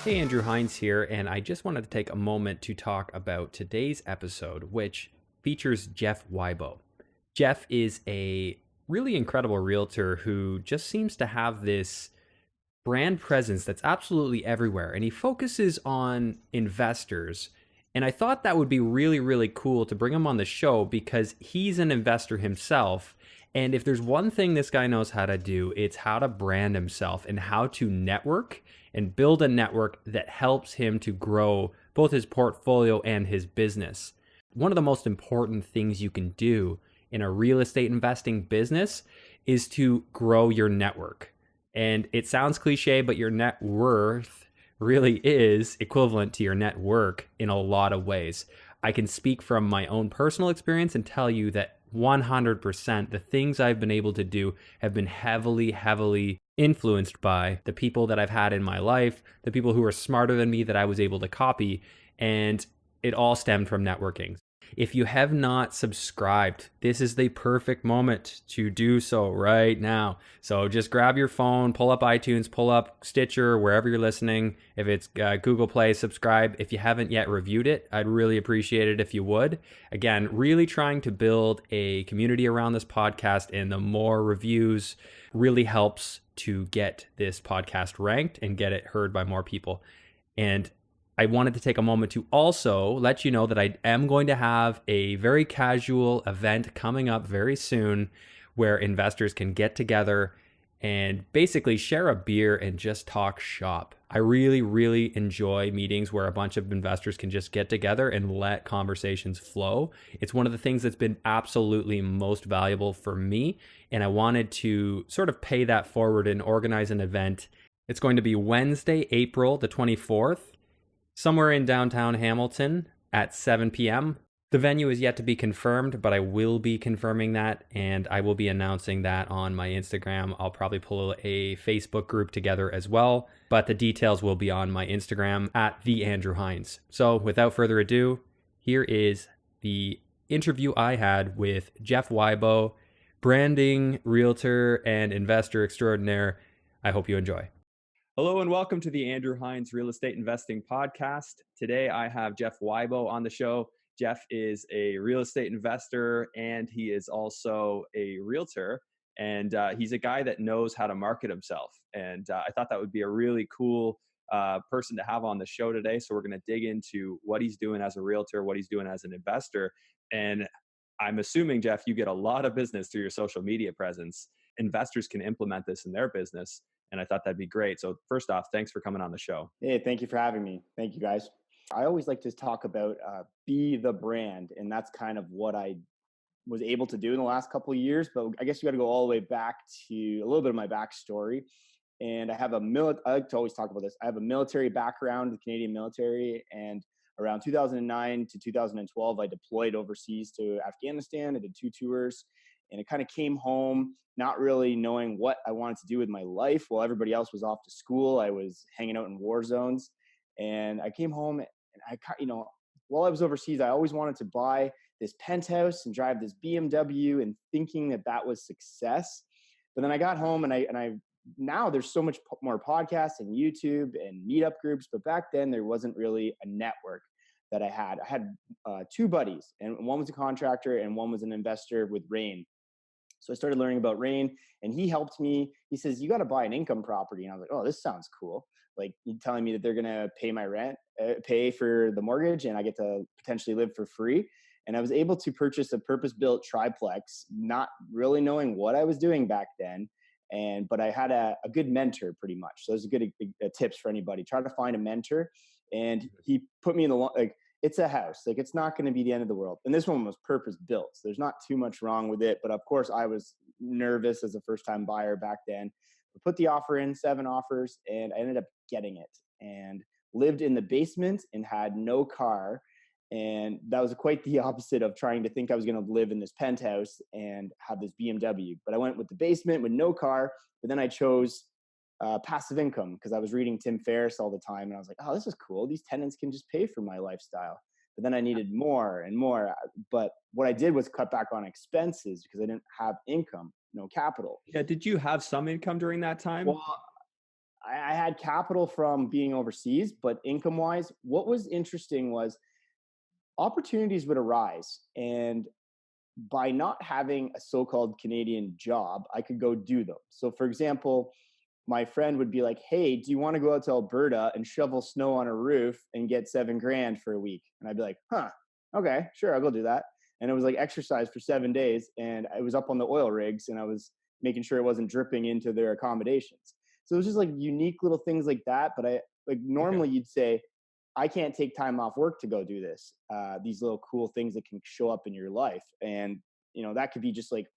Hey, Andrew Hines here, and I just wanted to take a moment to talk about today's episode, which features Jeff Wybo. Jeff is a really incredible realtor who just seems to have this brand presence that's absolutely everywhere, and he focuses on investors. And I thought that would be really, really cool to bring him on the show because he's an investor himself. And if there's one thing this guy knows how to do, it's how to brand himself and how to network and build a network that helps him to grow both his portfolio and his business. One of the most important things you can do in a real estate investing business is to grow your network. And it sounds cliche, but your net worth really is equivalent to your net work in a lot of ways. I can speak from my own personal experience and tell you that 100% the things I've been able to do have been heavily, heavily influenced by the people that I've had in my life, the people who are smarter than me that I was able to copy. And it all stemmed from networking. If you have not subscribed, this is the perfect moment to do so right now. So just grab your phone, pull up iTunes, pull up Stitcher, wherever you're listening. If it's Google Play, subscribe. If you haven't yet reviewed it, I'd really appreciate it if you would. Again, really trying to build a community around this podcast, and the more reviews really helps to get this podcast ranked and get it heard by more people. And I wanted to take a moment to also let you know that I am going to have a very casual event coming up very soon where investors can get together and basically share a beer and just talk shop. I really, really enjoy meetings where a bunch of investors can just get together and let conversations flow. It's one of the things that's been absolutely most valuable for me, and I wanted to sort of pay that forward and organize an event. It's going to be Wednesday, April the 24th. Somewhere in downtown Hamilton at 7 p.m. The venue is yet to be confirmed, but I will be confirming that, and I will be announcing that on my Instagram. I'll probably pull a Facebook group together as well, but the details will be on my Instagram at the Andrew Hines. So without further ado, here is the interview I had with Jeff Wybo, branding, realtor, and investor extraordinaire. I hope you enjoy. Hello and welcome to the Andrew Hines Real Estate Investing Podcast. Today I have Jeff Wybo on the show. Jeff is a real estate investor and he is also a realtor. And he's a guy that knows how to market himself. And I thought that would be a really cool person to have on the show today. So we're going to dig into what he's doing as a realtor, what he's doing as an investor. And I'm assuming, Jeff, you get a lot of business through your social media presence. Investors can implement this in their business. And I thought that'd be great. So first off, thanks for coming on the show. Hey, thank you for having me. Thank you, guys. I always like to talk about be the brand, and that's kind of what I was able to do in the last couple of years. But I guess you got to go all the way back to a little bit of my backstory. And I have I like to always talk about this. I have a military background, the Canadian military, and around 2009 to 2012, I deployed overseas to Afghanistan. I did 2 tours, and it kind of came home not really knowing what I wanted to do with my life. While everybody else was off to school, I was hanging out in war zones, and I came home and while I was overseas, I always wanted to buy this penthouse and drive this BMW, and thinking that that was success. But then I got home and I now there's so much more podcasts and YouTube and meetup groups, but back then there wasn't really a network that I had. I had 2 buddies, and one was a contractor and one was an investor with Rain. So I started learning about Rain, and he helped me. He says, "You got to buy an income property." And I was like, "Oh, this sounds cool." Like, you telling me that they're going to pay my rent, pay for the mortgage, and I get to potentially live for free. And I was able to purchase a purpose-built triplex, not really knowing what I was doing back then. But I had a good mentor, pretty much. So those are good tips for anybody. Try to find a mentor. And he put me in the it's a house. Like, it's not going to be the end of the world. And this one was purpose built. So there's not too much wrong with it. But of course, I was nervous as a first time buyer back then. I put the offer in, 7 offers, and I ended up getting it, and lived in the basement and had no car. And that was quite the opposite of trying to think I was going to live in this penthouse and have this BMW. But I went with the basement with no car. But then I chose passive income because I was reading Tim Ferriss all the time, and I was like, "Oh, this is cool. These tenants can just pay for my lifestyle." But then I needed more and more. But what I did was cut back on expenses because I didn't have income, no capital. Yeah. Did you have some income during that time? Well, I had capital from being overseas, but income wise, what was interesting was opportunities would arise. And by not having a so-called Canadian job, I could go do them. So for example, my friend would be like, "Hey, do you want to go out to Alberta and shovel snow on a roof and get 7 grand for a week?" And I'd be like, "Huh, okay, sure, I'll go do that." And it was like exercise for 7 days, and I was up on the oil rigs, and I was making sure it wasn't dripping into their accommodations. So it was just like unique little things like that. But I like Okay. normally you'd say, I can't take time off work to go do this. These little cool things that can show up in your life, and that could be just like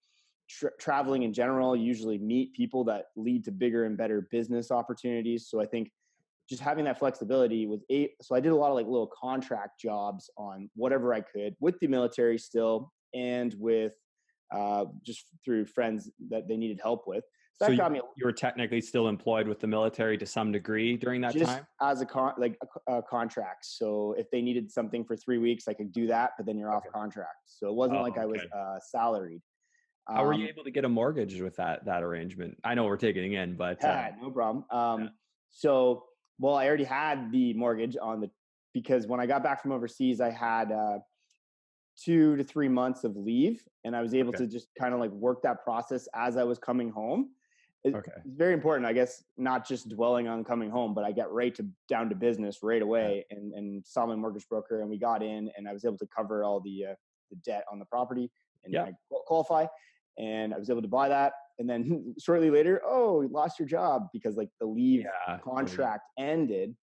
traveling in general. You usually meet people that lead to bigger and better business opportunities. So I think just having that flexibility was so I did a lot of like little contract jobs on whatever I could with the military still, and with just through friends that they needed help with. So So that you got me you were technically still employed with the military to some degree during that just time? as a contract. So if they needed something for 3 weeks, I could do that, but then you're off Okay. contract. So it wasn't Oh, like I was okay. salaried. How were you Um, able to get a mortgage with that arrangement? I know we're taking in, but, no problem. yeah. So, well, I already had the mortgage on the because when I got back from overseas, I had 2 to 3 months of leave, and I was able Okay, to just kind of like work that process as I was coming home. okay. It's very important, I guess, not just dwelling on coming home, but I got right to down to business right Yeah, away, and saw my mortgage broker, and we got in, and I was able to cover all the debt on the property, and yeah, I qualify, and I was able to buy that, and then shortly later, oh, you lost your job because like the leave yeah, the lead. contract ended,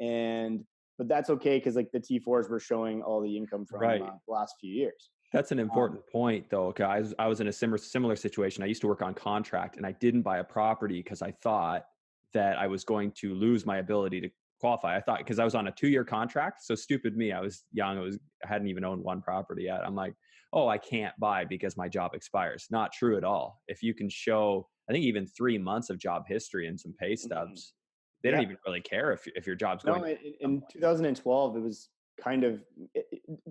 and but that's okay because like the T4s were showing all the income from Right. the last few years. That's an Um, important point, though. 'Cause I was in a similar situation. I used to work on contract, and I didn't buy a property because I thought that I was going to lose my ability to qualify. I thought because I was on a 2-year contract, so stupid me. I was young. I hadn't even owned one property yet. I'm like, oh, I can't buy because my job expires. Not true at all. If you can show, I think even 3 months of job history and some pay mhm. stubs, they don't Yeah. even really care if your job's going No, to in, some in point. 2012, it was kind of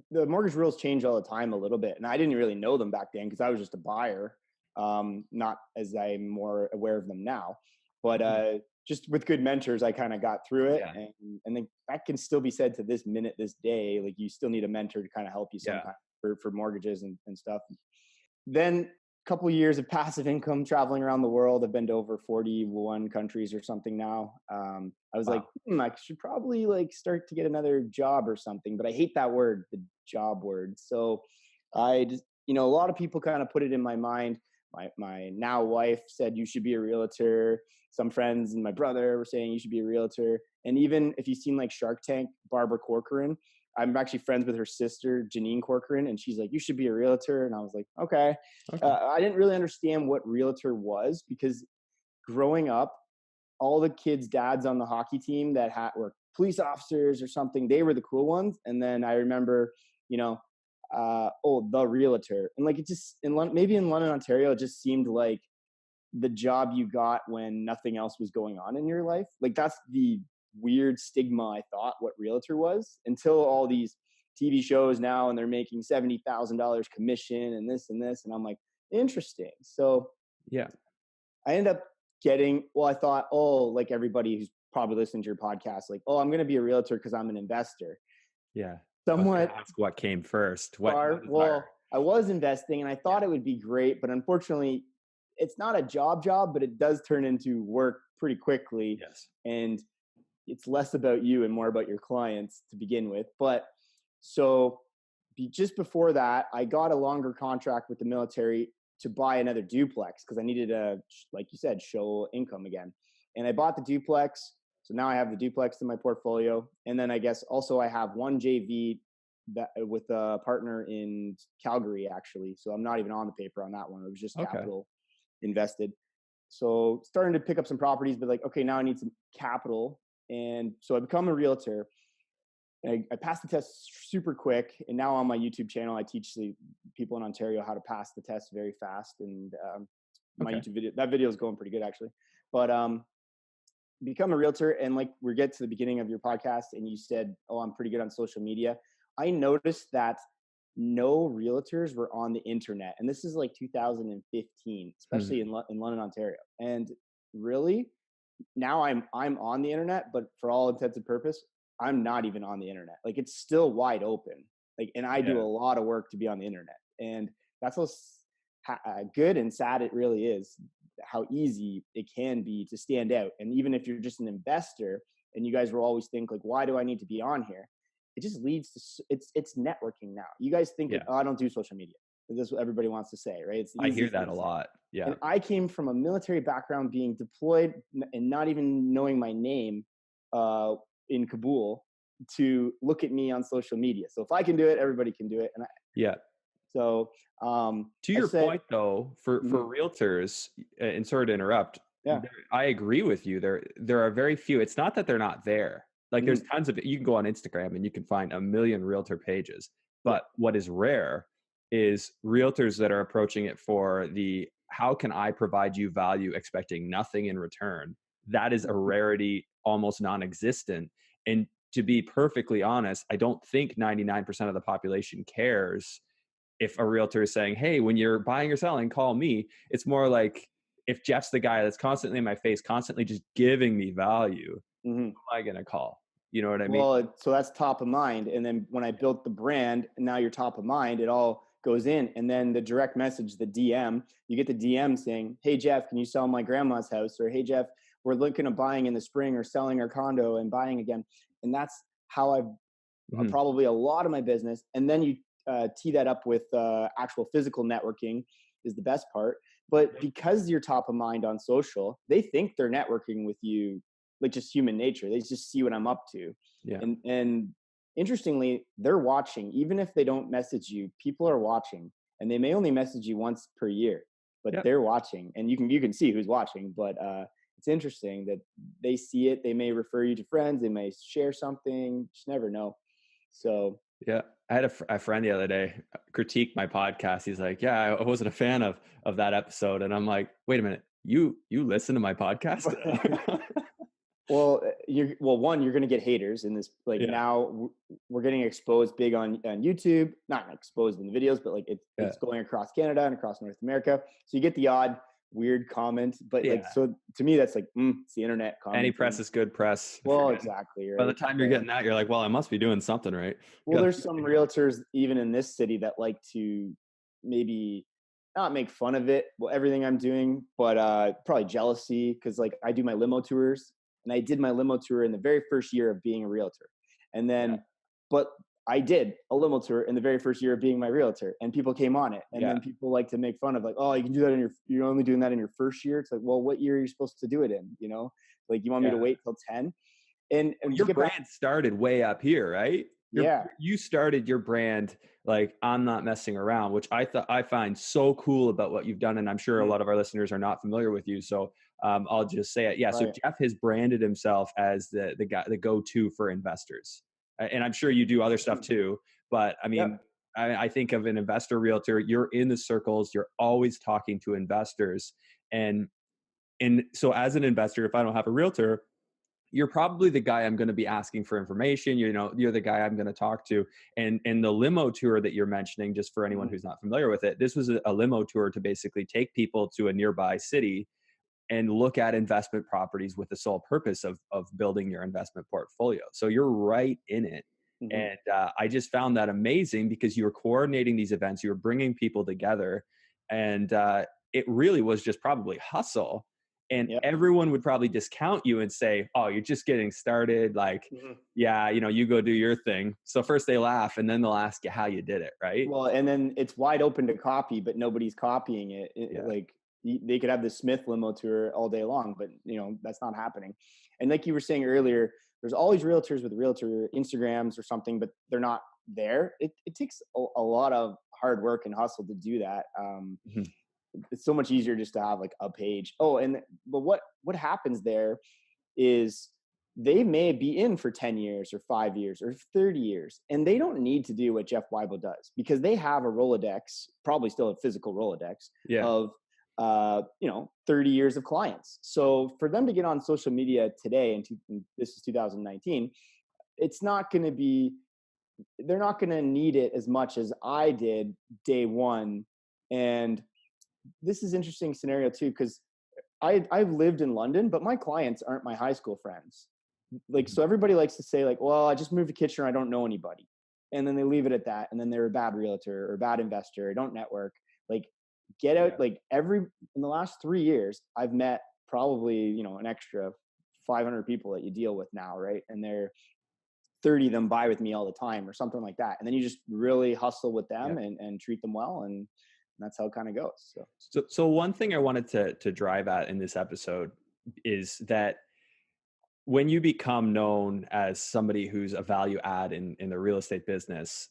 the mortgage rules change all the time a little bit, and I didn't really know them back then because I was just a buyer, not as I'm more aware of them now. But Mhm. just with good mentors, I kind of got through it, Yeah, and then that can still be said to this minute, this day. Like you still need a mentor to kind of help you yeah. sometimes for mortgages and stuff. Then a couple of years of passive income traveling around the world. I've been to over 41 countries or something now. I was like, Wow. I should probably like start to get another job or something, but I hate that word, the job word. So I just, a lot of people kind of put it in my mind. My now wife said you should be a realtor. Some friends and my brother were saying you should be a realtor. And even if you've seen like Shark Tank, Barbara Corcoran, I'm actually friends with her sister, Janine Corcoran, and she's like, you should be a realtor. And I was like, okay. Okay. I didn't really understand what realtor was because growing up, all the kids' dads on the hockey team that were police officers or something, they were the cool ones. And then I remember, you know, oh, the realtor. And like it just, maybe in London, Ontario, it just seemed like the job you got when nothing else was going on in your life. Like that's the weird stigma I thought what realtor was until all these TV shows now and they're making $70,000 commission and this and this. And I'm like, interesting. So Yeah. I ended up I thought, oh, like everybody who's probably listening to your podcast, like, oh, I'm going to be a realtor because I'm an investor. Yeah. I was gonna Somewhat ask what came first. What far. is Well, our I was investing and I yeah, thought it would be great, but unfortunately, it's not a job, but it does turn into work pretty quickly. yes. And it's less about you and more about your clients to begin with. But so just before that, I got a longer contract with the military to buy another duplex because I needed like you said, show income again. And I bought the duplex. So now I have the duplex in my portfolio. And then I guess also I have one JV that with a partner in Calgary, actually. So I'm not even on the paper on that one. It was just Okay. capital invested. So starting to pick up some properties, but like, okay, now I need some capital. And so I become a realtor. And I passed the test super quick. And now on my YouTube channel, I teach the people in Ontario how to pass the test very fast. And my Okay. YouTube video is going pretty good actually. But become a realtor, and like we get to the beginning of your podcast and you said, oh, I'm pretty good on social media. I noticed that no realtors were on the internet, and this is like 2015, Mhm. especially in London, Ontario. And really, now I'm on the internet, but for all intents and purpose, I'm not even on the internet. Like it's still wide open. Like, and I do a Yeah. lot of work to be on the internet, and that's how good and sad it really is. How easy it can be to stand out, and even if you're just an investor, and you guys will always think like, why do I need to be on here? It just leads to it's networking now. You guys think like, Yeah. oh, I don't do social media. That's what everybody wants to say, right? It's the I easy hear thing that to a say. lot. Yeah. And I came from a military background, being deployed and not even knowing my name uh, in Kabul, to look at me on social media. So if I can do it, everybody can do it. Yeah. So um, To I your said, point though, for mhm, realtors, and sorry to interrupt, yeah, I agree with you. There are very few. It's not that they're not there. Like there's mhm, tons of you can go on Instagram and you can find a million realtor pages. yeah, But what is rare is realtors that are approaching it for the how can I provide you value expecting nothing in return. That is a rarity, almost non-existent. And to be perfectly honest, I don't think 99% of the population cares if a realtor is saying, "Hey, when you're buying or selling, call me." It's more like if Jeff's the guy that's constantly in my face, constantly just giving me value, mhm. who am I going to call? You know what I mean? Well, so that's top of mind. And then when I built the brand, and now you're top of mind, it all goes in. And then the direct message, the DM, you get the DM saying, "Hey, Jeff, can you sell my grandma's house?" Or, "Hey, Jeff, we're looking at buying in the spring or selling our condo and buying again." And that's how I've Mhm. probably a lot of my business. And then you tee that up with actual physical networking is the best part. But because you're top of mind on social, they think they're networking with you, like just human nature. They just see what I'm up to. Yeah. And interestingly, they're watching. Even if they don't message you, people are watching. And they may only message you once per year, but Yep. they're watching. And you can see who's watching. But it's interesting that they see it. They may refer you to friends. They may share something. Just never know. So Yeah. I had a friend the other day critique my podcast. He's like, "Yeah, I wasn't a fan of that episode." And I'm like, "Wait a minute. You listen to my podcast?" well, one, you're going to get haters in this. Like Yeah. now, we're getting exposed big on YouTube. Not exposed in the videos, but like Yeah. it's going across Canada and across North America. So you get the odd weird comment, but like, Yeah. so to me, that's like it's the internet Any press commenting. is good press. Well, exactly By the right. time you're So getting that, you're like, "Well, I must be doing something right." well, Got there's some realtors even in this city that like to maybe not make fun of it, well, everything I'm doing, but probably jealousy because like I do my limo tours, and I did my limo tour in the very first year of being a realtor, and Yeah. then, but I did a limo tour in the very first year of being my realtor, and people came on it, and Yeah. then people like to make fun of like, oh, you can do that you're only doing that in your first year. It's like, well, what year are you supposed to do it in? Like you want me Yeah. to wait till 10? And Well, and to your get back, brand started way up here, right? yeah. You started your brand like I'm not messing around, which I find so cool about what you've done, and I'm sure a Mhm. lot of our listeners are not familiar with you. So I'll just say it. Yeah. So Right. Jeff has branded himself as the guy, the go-to for investors, and I'm sure you do other stuff Mhm. too. But I Yep. mean, I think of an investor realtor. You're in the circles. You're always talking to investors, and so as an investor, if I don't have a realtor, you're probably the guy I'm going to be asking for information. You're the guy I'm going to talk to. And the limo tour that you're mentioning, just for anyone Mhm. who's not familiar with it, this was a limo tour to basically take people to a nearby city and look at investment properties with the sole purpose of building your investment portfolio. So you're right in it. Mhm. And I just found that amazing because you were coordinating these events, you were bringing people together, and it really was just probably hustle. And Yep. everyone would probably discount you and say, "Oh, you're just getting started. Like, Mhm. yeah, you go do your thing." So first they laugh, and then they'll ask you how you did it, right? Well, and then it's wide open to copy, but nobody's copying it. Yeah. Like they could have the Smith limo tour all day long, but that's not happening. And like you were saying earlier, there's always realtors with realtor Instagrams or something, but they're not there. It takes a lot of hard work and hustle to do that. Mhm. It's so much easier just to have like a page. Oh, and but what happens there is they may be in for 10 years or 5 years or 30 years, and they don't need to do what Jeff Wybo does because they have a Rolodex, probably still a physical Rolodex Yeah. of 30 years of clients. So for them to get on social media today, and this is 2019, it's not going to be, they're not going to need it as much as I did day one. And this is interesting scenario too, because I've lived in London, but my clients aren't my high school friends. Like, Mhm. so everybody likes to say like, well, I just moved to Kitchener, I don't know anybody. And then they leave it at that. And then they're a bad realtor or a bad investor, don't network. Like, get out, Yeah. like in the last 3 years, I've met probably, an extra 500 people that you deal with now, right? And they're 30 of them buy with me all the time or something like that. And then you just really hustle with Yeah. them and treat them well. And that's how it kind of goes. So, So one thing I wanted to drive at in this episode is that when you become known as somebody who's a value add in the real estate business,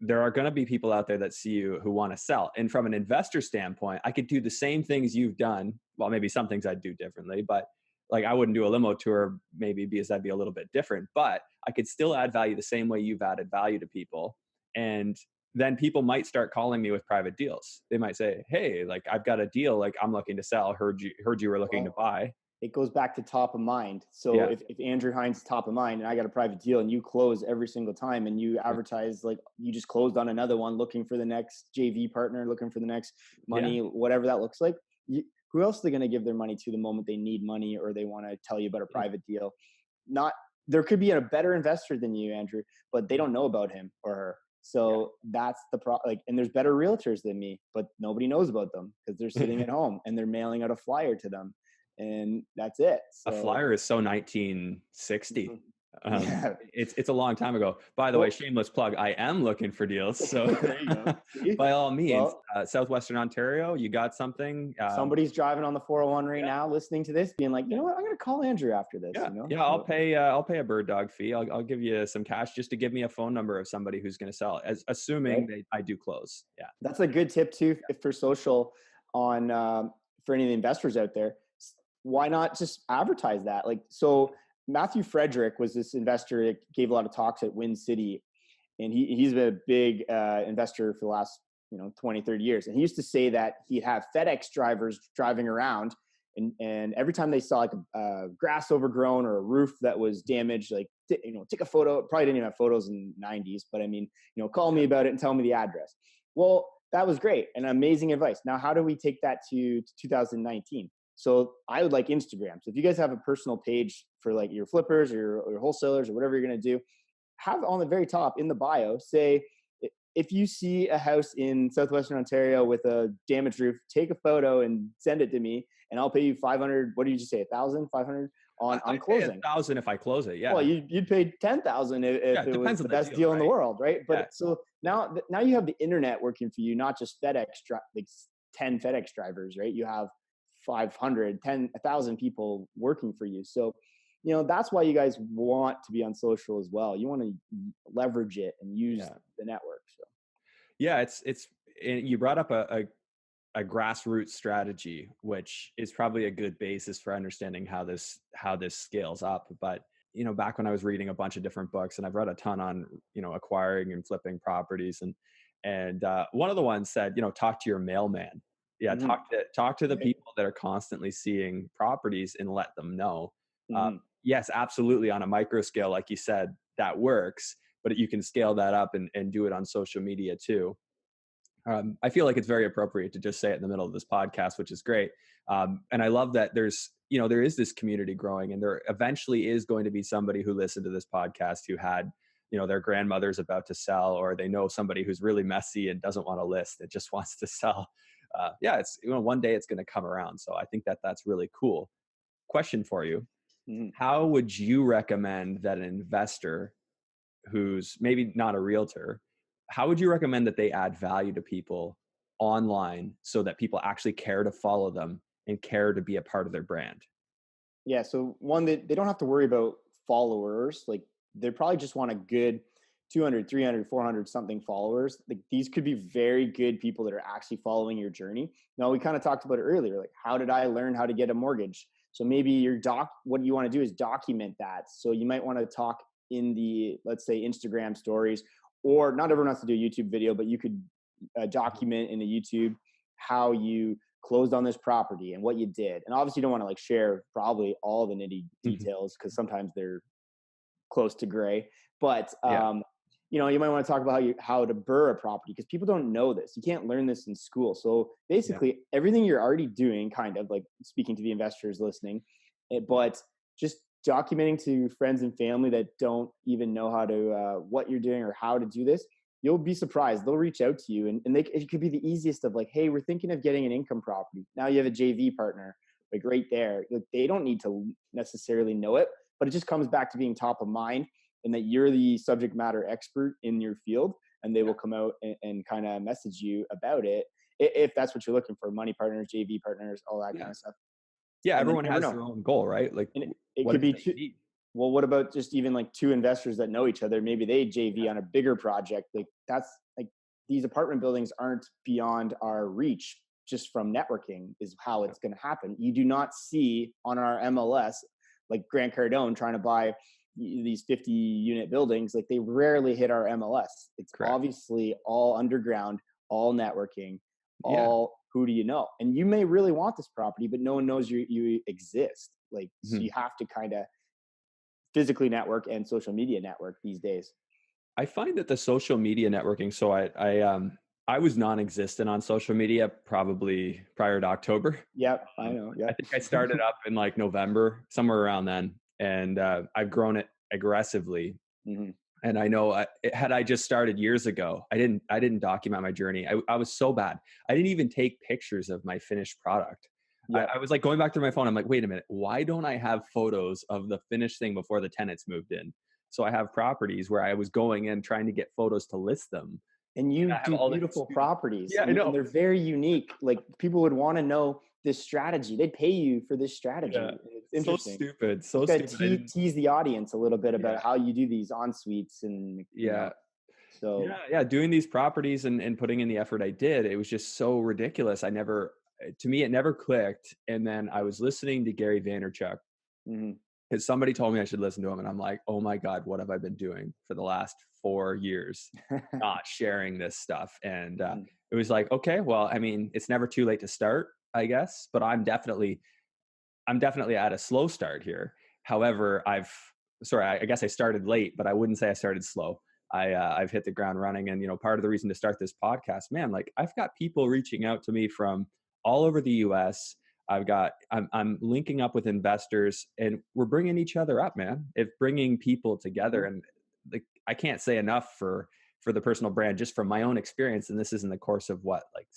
there are going to be people out there that see you who want to sell. And from an investor standpoint, I could do the same things you've done. Well, maybe some things I'd do differently, but like I wouldn't do a limo tour maybe because that'd be a little bit different, but I could still add value the same way you've added value to people. And then people might start calling me with private deals. They might say, "Hey, like I've got a deal, like I'm looking to sell. Heard you were looking to well, buy." it goes back to top of mind. So Yeah. if Andrew Hines is top of mind and I got a private deal and you close every single time and you Yeah. advertise like you just closed on another one looking for the next JV partner, looking for the next Yeah. money, whatever that looks like, who else are they going to give their money to the moment they need money or they want to tell you about a Yeah. private deal? Not There could be a better investor than you, Andrew, but they don't know about him or her. So that's the like, and there's better realtors than me, but nobody knows about them because they're sitting Yeah. at home and they're mailing out a flyer to them, and that's it. A So flyer is so 1960. mhm. Yeah. It's a long time ago. By the way, Well, shameless plug, I am looking for deals. So there you go. See? by all means, Well, Southwestern Ontario, you got something? somebody's driving on the 401 right Yeah, now, listening to this, being like, you yeah, know what, I'm going to call Andrew after this. yeah, You know, yeah. I'll pay a bird dog fee. I'll give you some cash just to give me a phone number of somebody who's going to sell, as right? assuming I do close. Yeah, That's a good tip too, if for social on for any of the investors out there. Why not just advertise that? Like, so Matthew Frederick was this investor that gave a lot of talks at Wind City, and he's been a big investor for the last 20, 30 years. And he used to say that he'd have FedEx drivers driving around, and every time they saw like a grass overgrown or a roof that was damaged, like take a photo. Probably didn't even have photos in the 90s, but I mean, call me about it and tell me the address. Well, that was great and amazing advice. Now, how do we take that to 2019? So I would like Instagram. So if you guys have a personal page for like your flippers or your wholesalers or whatever you're going to do, have on the very top in the bio, say, if you see a house in Southwestern Ontario with a damaged roof, take a photo and send it to me, and I'll pay you 500. What did you just say? 1,000, 500 on I'd pay closing. 1,000 if I close it. Well, Yeah, you'd pay 10,000 yeah. if It it was depends the on the best deal, deal in the right? world, right? Yeah, But so now you have the internet working for you, not just FedEx, like 10 FedEx drivers, right? You have 500, 10, 1,000 people working for you. So, that's why you guys want to be on social as well. You want to leverage it and use yeah. the network. So, Yeah, it's and you brought up a grassroots strategy, which is probably a good basis for understanding how this scales up. But back when I was reading a bunch of different books, and I've read a ton on acquiring and flipping properties, and one of the ones said, talk to your mailman. Yeah, mhm, talk to the right. people that are constantly seeing properties and let them know. Uh, Mhm. yes, absolutely, on a micro scale, like you said, that works, but you can scale that up and do it on social media too. I feel like it's very appropriate to just say it in the middle of this podcast, which is great. And I love that there is this community growing, and there eventually is going to be somebody who listened to this podcast who had, their grandmother's about to sell, or they know somebody who's really messy and doesn't want to list, that just wants to sell. Yeah, it's, one day it's going to come around. So I think that that's really cool. Question for you. Mhm. How would you recommend that an investor who's maybe not a realtor, how would you recommend that they add value to people online so that people actually care to follow them and care to be a part of their brand? Yeah. So one that they don't have to worry about followers. Like they probably just want a good 200, 300, 400 something followers. Like these could be very good people that are actually following your journey. Now we kind of talked about it earlier. Like how did I learn how to get a mortgage? So maybe what you want to do is document that. So you might want to talk in the, let's say, Instagram stories, or not everyone has to do a YouTube video, but you could document in a YouTube how you closed on this property and what you did. And obviously you don't want to like share probably all the nitty Mhm. details because sometimes they're close to gray. But Yeah. you might want to talk about how to burr a property, because people don't know this. You can't learn this in school. So Yeah. basically, everything you're already doing, kind of like speaking to the investors listening, but just documenting to friends and family that don't even know how to what you're doing or how to do this. You'll be surprised. They'll reach out to you, and it could be the easiest of like, hey, we're thinking of getting an income property. Now you have a JV partner, like right there. Like, they don't need to necessarily know it, but it just comes back to being top of mind, and that you're the subject matter expert in your field, and they will come out and kind of message you about it if that's what you're looking for: money partners, JV partners, all that kind Yeah. of stuff. Yeah, And then everyone you never has know. their own goal, right? Like, And it what could is it be that you need? well, what about just even like two investors that know each other? Maybe they JV Yeah. on a bigger project. Like, that's like, these apartment buildings aren't beyond our reach just from networking, is how Yeah. it's going to happen. You do not see on our MLS like Grant Cardone trying to buy these 50 unit buildings. Like, they rarely hit our MLS. It's Correct. obviously all underground, all networking, Yeah. all who do you know? And you may really want this property, but no one knows you exist. Like, so Mhm. you have to kind of physically network and social media network these days. I find that the social media networking, so I was non-existent on social media probably prior to October. Yep, I know. I Yep. think I started up in like November, somewhere around then, and I've grown it aggressively. Hmm. And I know had I just started years ago, I didn't document my journey. I was so bad. I didn't even take pictures of my finished product. I Yep. was like going back through my phone. I'm like, wait a minute, why don't I have photos of the finished thing before the tenants moved in? So I have properties where I was going in trying to get photos to list them, And and you I have do all this. beautiful properties, Yeah, I and know. they're very unique. Like, people would want to know this strategy. They'd pay you for this Yeah, strategy. It's so interesting. stupid, You so just got stupid. I to didn't. tease the audience a little bit about Yeah, how you do these en suites, and yeah. so. Yeah, doing these properties and putting in the effort I did, it was just so ridiculous. I never to me, it never clicked, and then I was listening to Gary Vaynerchuk, Mhm. because somebody told me I should listen to him, and I'm like, "Oh my god, what have I been doing for the last 4 years? Not sharing this stuff." And, Mhm. it was like, "Okay, well, I mean, it's never too late to start, I guess, but I'm definitely at a slow start here. However, I guess I started late, but I wouldn't say I started slow. I've hit the ground running, and part of the reason to start this podcast, man, like I've got people reaching out to me from all over the U.S. I'm linking up with investors, and we're bringing each other up, man. It's bringing people together, Mhm. and like I can't say enough for the personal brand, just from my own experience. And this is in the course of what, like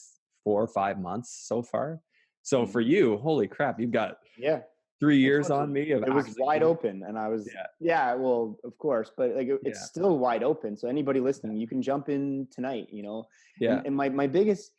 4 or 5 months so far. So for Mhm. you, holy crap, you've got Yeah. three I years told on you, me of it was actually wide doing. open, and I was, Yeah, yeah, well, of course, but like, it's yeah, still wide open. So anybody yeah, listening, you can jump in tonight, yeah. and my biggest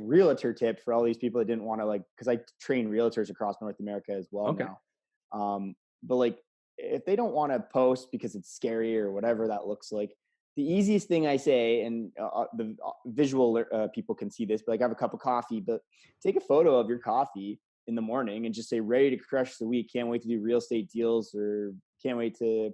realtor tip for all these people that didn't want to, like, because I train realtors across North America as well Okay. now. But like, if they don't want to post because it's scary or whatever that looks like, the easiest thing I say, and the visual people can see this, but like, have a cup of coffee, but take a photo of your coffee in the morning and just say, ready to crush the week. Can't wait to do real estate deals, or can't wait to,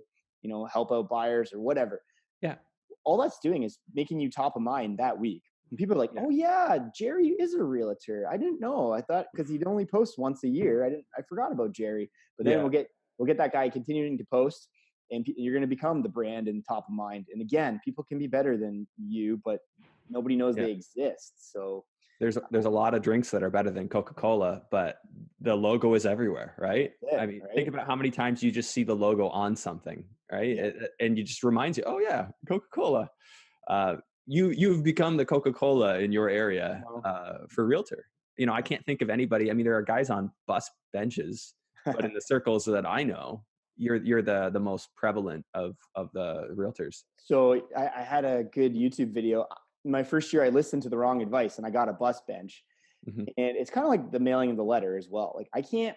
help out buyers or whatever. Yeah, All that's doing is making you top of mind that week. And people are like, yeah, "Oh yeah, Jerry is a realtor. I didn't know. I thought because he'd only post once a year. I forgot about Jerry." But then yeah, we'll get that guy continuing to post, and you're going to become the brand and top of mind. And again, people can be better than you, but nobody knows yeah. they exist. So There's a lot of drinks that are better than Coca-Cola, but the logo is everywhere, right? that's I it, mean, think right? about how many times you just see the logo on something, right? Yeah. And you just reminds you, oh yeah, Coca-Cola. Uh, you've become the Coca-Cola in your area Well, for realtor. I can't think of anybody. I mean, there are guys on bus benches, but in the circles that I know, you're the most prevalent of the realtors. so I had a good YouTube video. My first year, I listened to the wrong advice and I got a bus bench. Hmm. And it's kind of like the mailing of the letter as well. Like, I can't,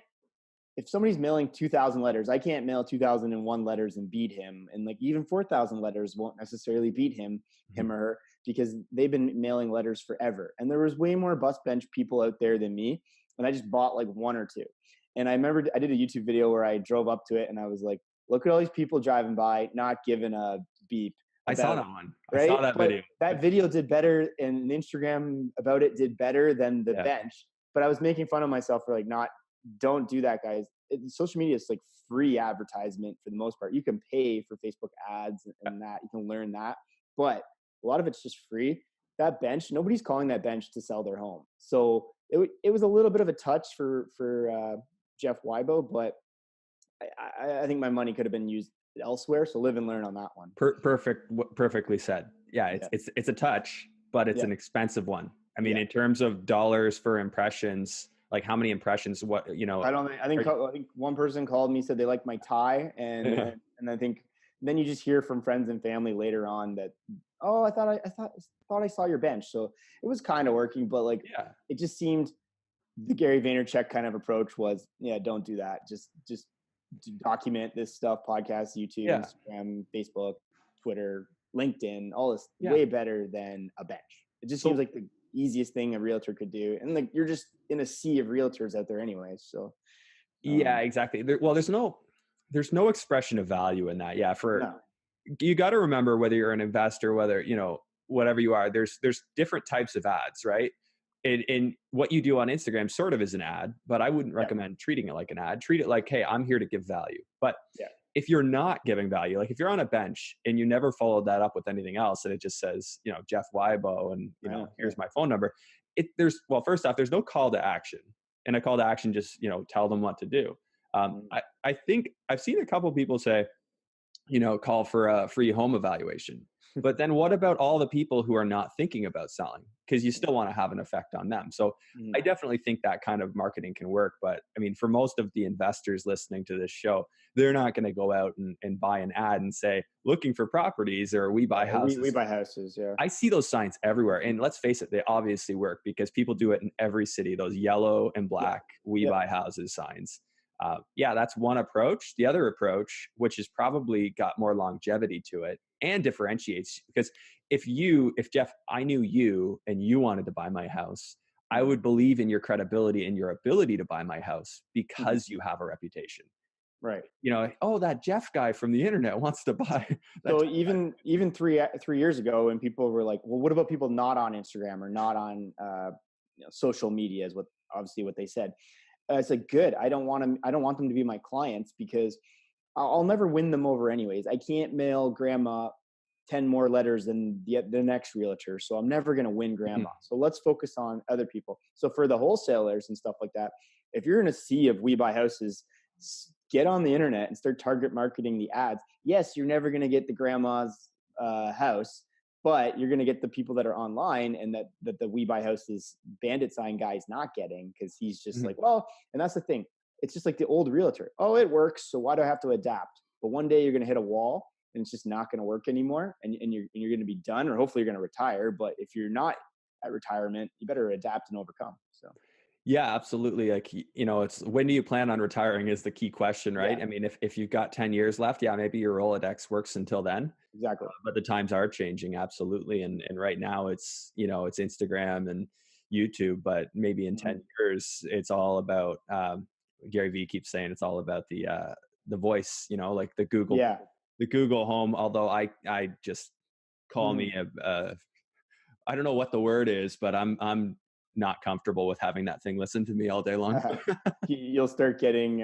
if somebody's mailing 2,000 letters, I can't mail 2001 letters and beat him. And like, even 4,000 letters won't necessarily beat Hmm. him or her, because they've been mailing letters forever. And there was way more bus bench people out there than me. And I just bought like one or two. And I remember I did a YouTube video where I drove up to it and I was like, look at all these people driving by, not giving a beep I saw about, that one. I saw right? that But video. that video did better, and Instagram about it did better than the Yeah. bench. But I was making fun of myself for like, not, don't do that, guys. social media is like free advertisement for the most part. You can pay for Facebook ads and that you can learn that, but a lot of it's just free. That bench, nobody's calling that bench to sell their home. So it was a little bit of a touch for Jeff Wybo, but I think my money could have been used elsewhere. So live and learn on that one. Perfectly said. Yeah, Yeah. it's a touch, but it's Yeah. an expensive one. I mean, Yeah. in terms of dollars for impressions, like how many impressions? What you know? I think one person called me, said they liked my tie, and I think then you just hear from friends and family later on that, oh, I thought I saw your bench. So it was kind of working, but like Yeah, it just seemed the Gary Vaynerchuk kind of approach was, yeah, don't do that. Just document this stuff, podcasts, YouTube, yeah, Instagram, Facebook, Twitter, LinkedIn, all this yeah. way better than a bench. It just seems So like the easiest thing a realtor could do. And like you're just in a sea of realtors out there anyway. So yeah, exactly. Well, there's no expression of value in that. Yeah, for no. you got to remember whether you're an investor, whether whatever you are. There's different types of ads, right? And what you do on Instagram sort of is an ad, but I wouldn't Yeah. recommend treating it like an ad. Treat it like, hey, I'm here to give value. But Yeah. if you're not giving value, like if you're on a bench and you never followed that up with anything else, and it just says, Jeff Wybo, and I know. Yeah. here's my phone number. First off, there's no call to action, and a call to action just tell them what to do. Mm. I think I've seen a couple people say, call for a free home evaluation. But then what about all the people who are not thinking about selling? Because you still want to have an effect on them. So Mhm. I definitely think that kind of marketing can work. But I mean, for most of the investors listening to this show, they're not going to go out and buy an ad and say, looking for properties or we buy Yeah, we houses. buy houses. Yeah. I see those signs everywhere. And let's face it, they obviously work because people do it in every city, those yellow and Yeah. black we Yep. buy houses signs. Yeah, that's one approach. The other approach, which has probably got more longevity to it and differentiates, because if Jeff, I knew you and you wanted to buy my house, I Mhm. would believe in your credibility and your ability to buy my house Mhm. because you have a reputation. Right. Like, oh, that Jeff guy from the internet wants to buy that. So even 3 years ago, when people were like, "Well, what about people not on Instagram or not on social media?" Is what they said. It's like, good. I don't want them to be my clients because I'll never win them over anyways. I can't mail grandma 10 more letters than the next realtor. So I'm never going to win grandma. So let's focus on other people. So for the wholesalers and stuff like that, if you're in a sea of we buy houses, get on the internet and start target marketing the ads. Yes, you're never going to get the grandma's house, but you're going to get the people that are online and that the we buy houses bandit sign guy is not getting, because he's just like, well, and that's the thing. It's just like the old realtor. Oh, it works. So why do I have to adapt? But one day you're going to hit a wall and it's just not going to work anymore. And you're going to be done, or hopefully you're going to retire. But if you're not at retirement, you better adapt and overcome. So, Yeah, absolutely. Like, it's when do you plan on retiring is the key question, yeah, right? I mean, if you've got 10 years left, yeah, maybe your Rolodex works until then, exactly. but the times are changing. Absolutely. And right now it's Instagram and YouTube, but maybe in 10 Mhm. years, it's all about, Gary Vee keeps saying it's all about the voice, like Yeah. the Google home. Although I just call Mhm. me I don't know what the word is, but I'm not comfortable with having that thing listen to me all day long. You'll start getting,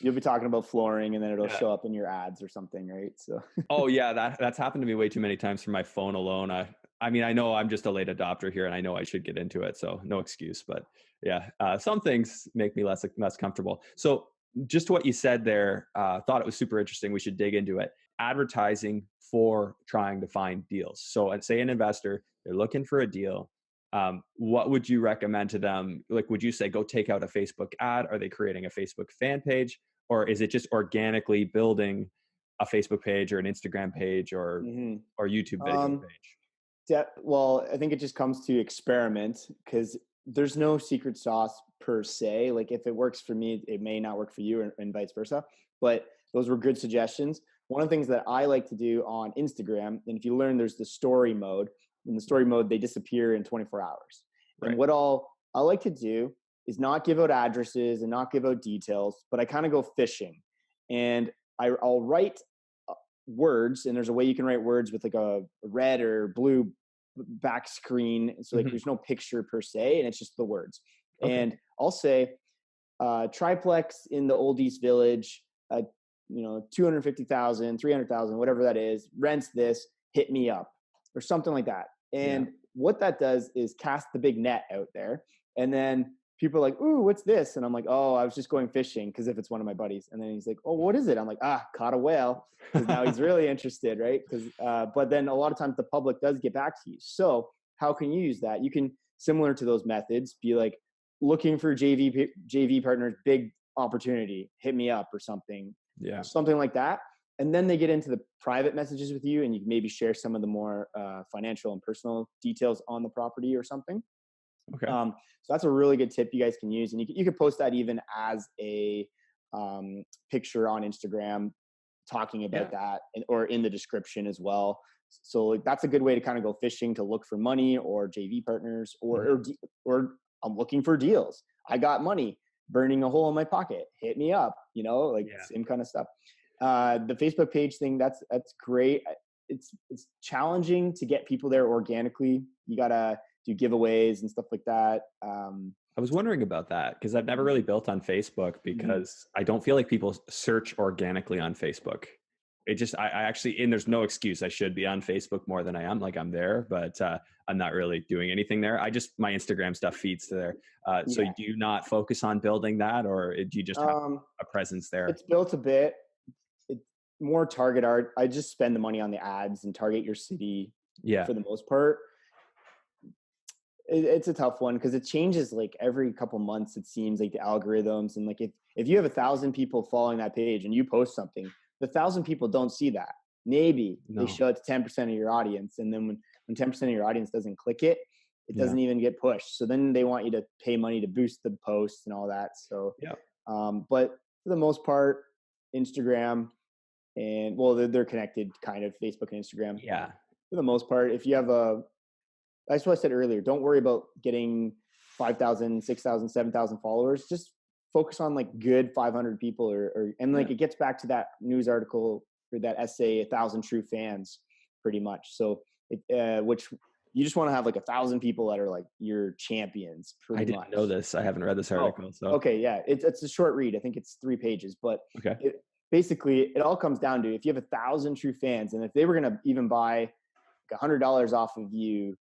you'll be talking about flooring and then it'll Yeah. show up in your ads or something, right? So, Oh yeah, that's happened to me way too many times for my phone alone. I mean, I know I'm just a late adopter here, and I know I should get into it, so no excuse. But yeah, some things make me less comfortable. So just what you said there, thought it was super interesting. We should dig into it. Advertising for trying to find deals. So, say an investor, they're looking for a deal. What would you recommend to them? Like, would you say go take out a Facebook ad? Are they creating a Facebook fan page, or is it just organically building a Facebook page or an Instagram page mhm. or YouTube video um, page? well, I think it just comes to experiment, because there's no secret sauce per se. Like if it works for me, it may not work for you, and vice versa. But those were good suggestions. One of the things that I like to do on Instagram, and if you learn, there's the story mode. In the story mode, they disappear in 24 hours. And Right. what I like to do is not give out addresses and not give out details, but I kind of go fishing, and I'll write words, and there's a way you can write words with like a red or blue back screen, so like Mhm. there's no picture per se and it's just the words. Okay. And I'll say, triplex in the old East Village, 250,000, 300,000, whatever that is, rents this, hit me up or something like that. Yeah. And what that does is cast the big net out there. And then people are like, ooh, what's this? And I'm like, oh, I was just going fishing. Cause if it's one of my buddies. And then he's like, oh, what is it? I'm like, caught a whale. Cause now he's really interested. Right. But then a lot of times the public does get back to you. So how can you use that? You can, similar to those methods, be like looking for JV partners, big opportunity, hit me up or something, Yeah. something like that. And then they get into the private messages with you and you maybe share some of the more financial and personal details on the property or something. Okay. So that's a really good tip you guys can use. And you can post that even as a picture on Instagram talking about Yeah. that or in the description as well. So like, that's a good way to kind of go fishing to look for money or JV partners or I'm looking for deals. I got money burning a hole in my pocket. Hit me up, like Yeah. same kind of stuff. The Facebook page thing, that's great. It's challenging to get people there organically. You gotta do giveaways and stuff like that. I was wondering about that because I've never really built on Facebook Mhm. because I don't feel like people search organically on Facebook. It just, I actually, and there's no excuse. I should be on Facebook more than I am. Like I'm there, but I'm not really doing anything there. My Instagram stuff feeds to there. So Yeah. do you not focus on building that or do you just have Um, a presence there? it's built a bit. It's more target art. I just spend the money on the ads and target your city Yeah. for the most part. It's a tough one because it changes like every couple months. It seems like the algorithms and like if you have 1,000 people following that page and you post something, the 1,000 people don't see that. Maybe they No. show it to 10% of your audience, and then when 10% of your audience doesn't click it, it Yeah. doesn't even get pushed. So then they want you to pay money to boost the posts and all that. So, Yeah. but for the most part, Instagram and well, they're connected, kind of Facebook and Instagram. Yeah. For the most part, if you have that's what I said earlier. Don't worry about getting 5,000, 6,000, 7,000 followers. Just focus on like good 500 people and Yeah. like it gets back to that news article or that essay, 1,000 true fans pretty much. So which you just want to have like 1,000 people that are like your champions I pretty didn't know much. this. I haven't read this Oh, article. So, okay. Yeah. It's a short read. I think it's 3 pages, but okay. basically it all comes down to if you have 1,000 true fans and if they were going to even buy like $100 off of you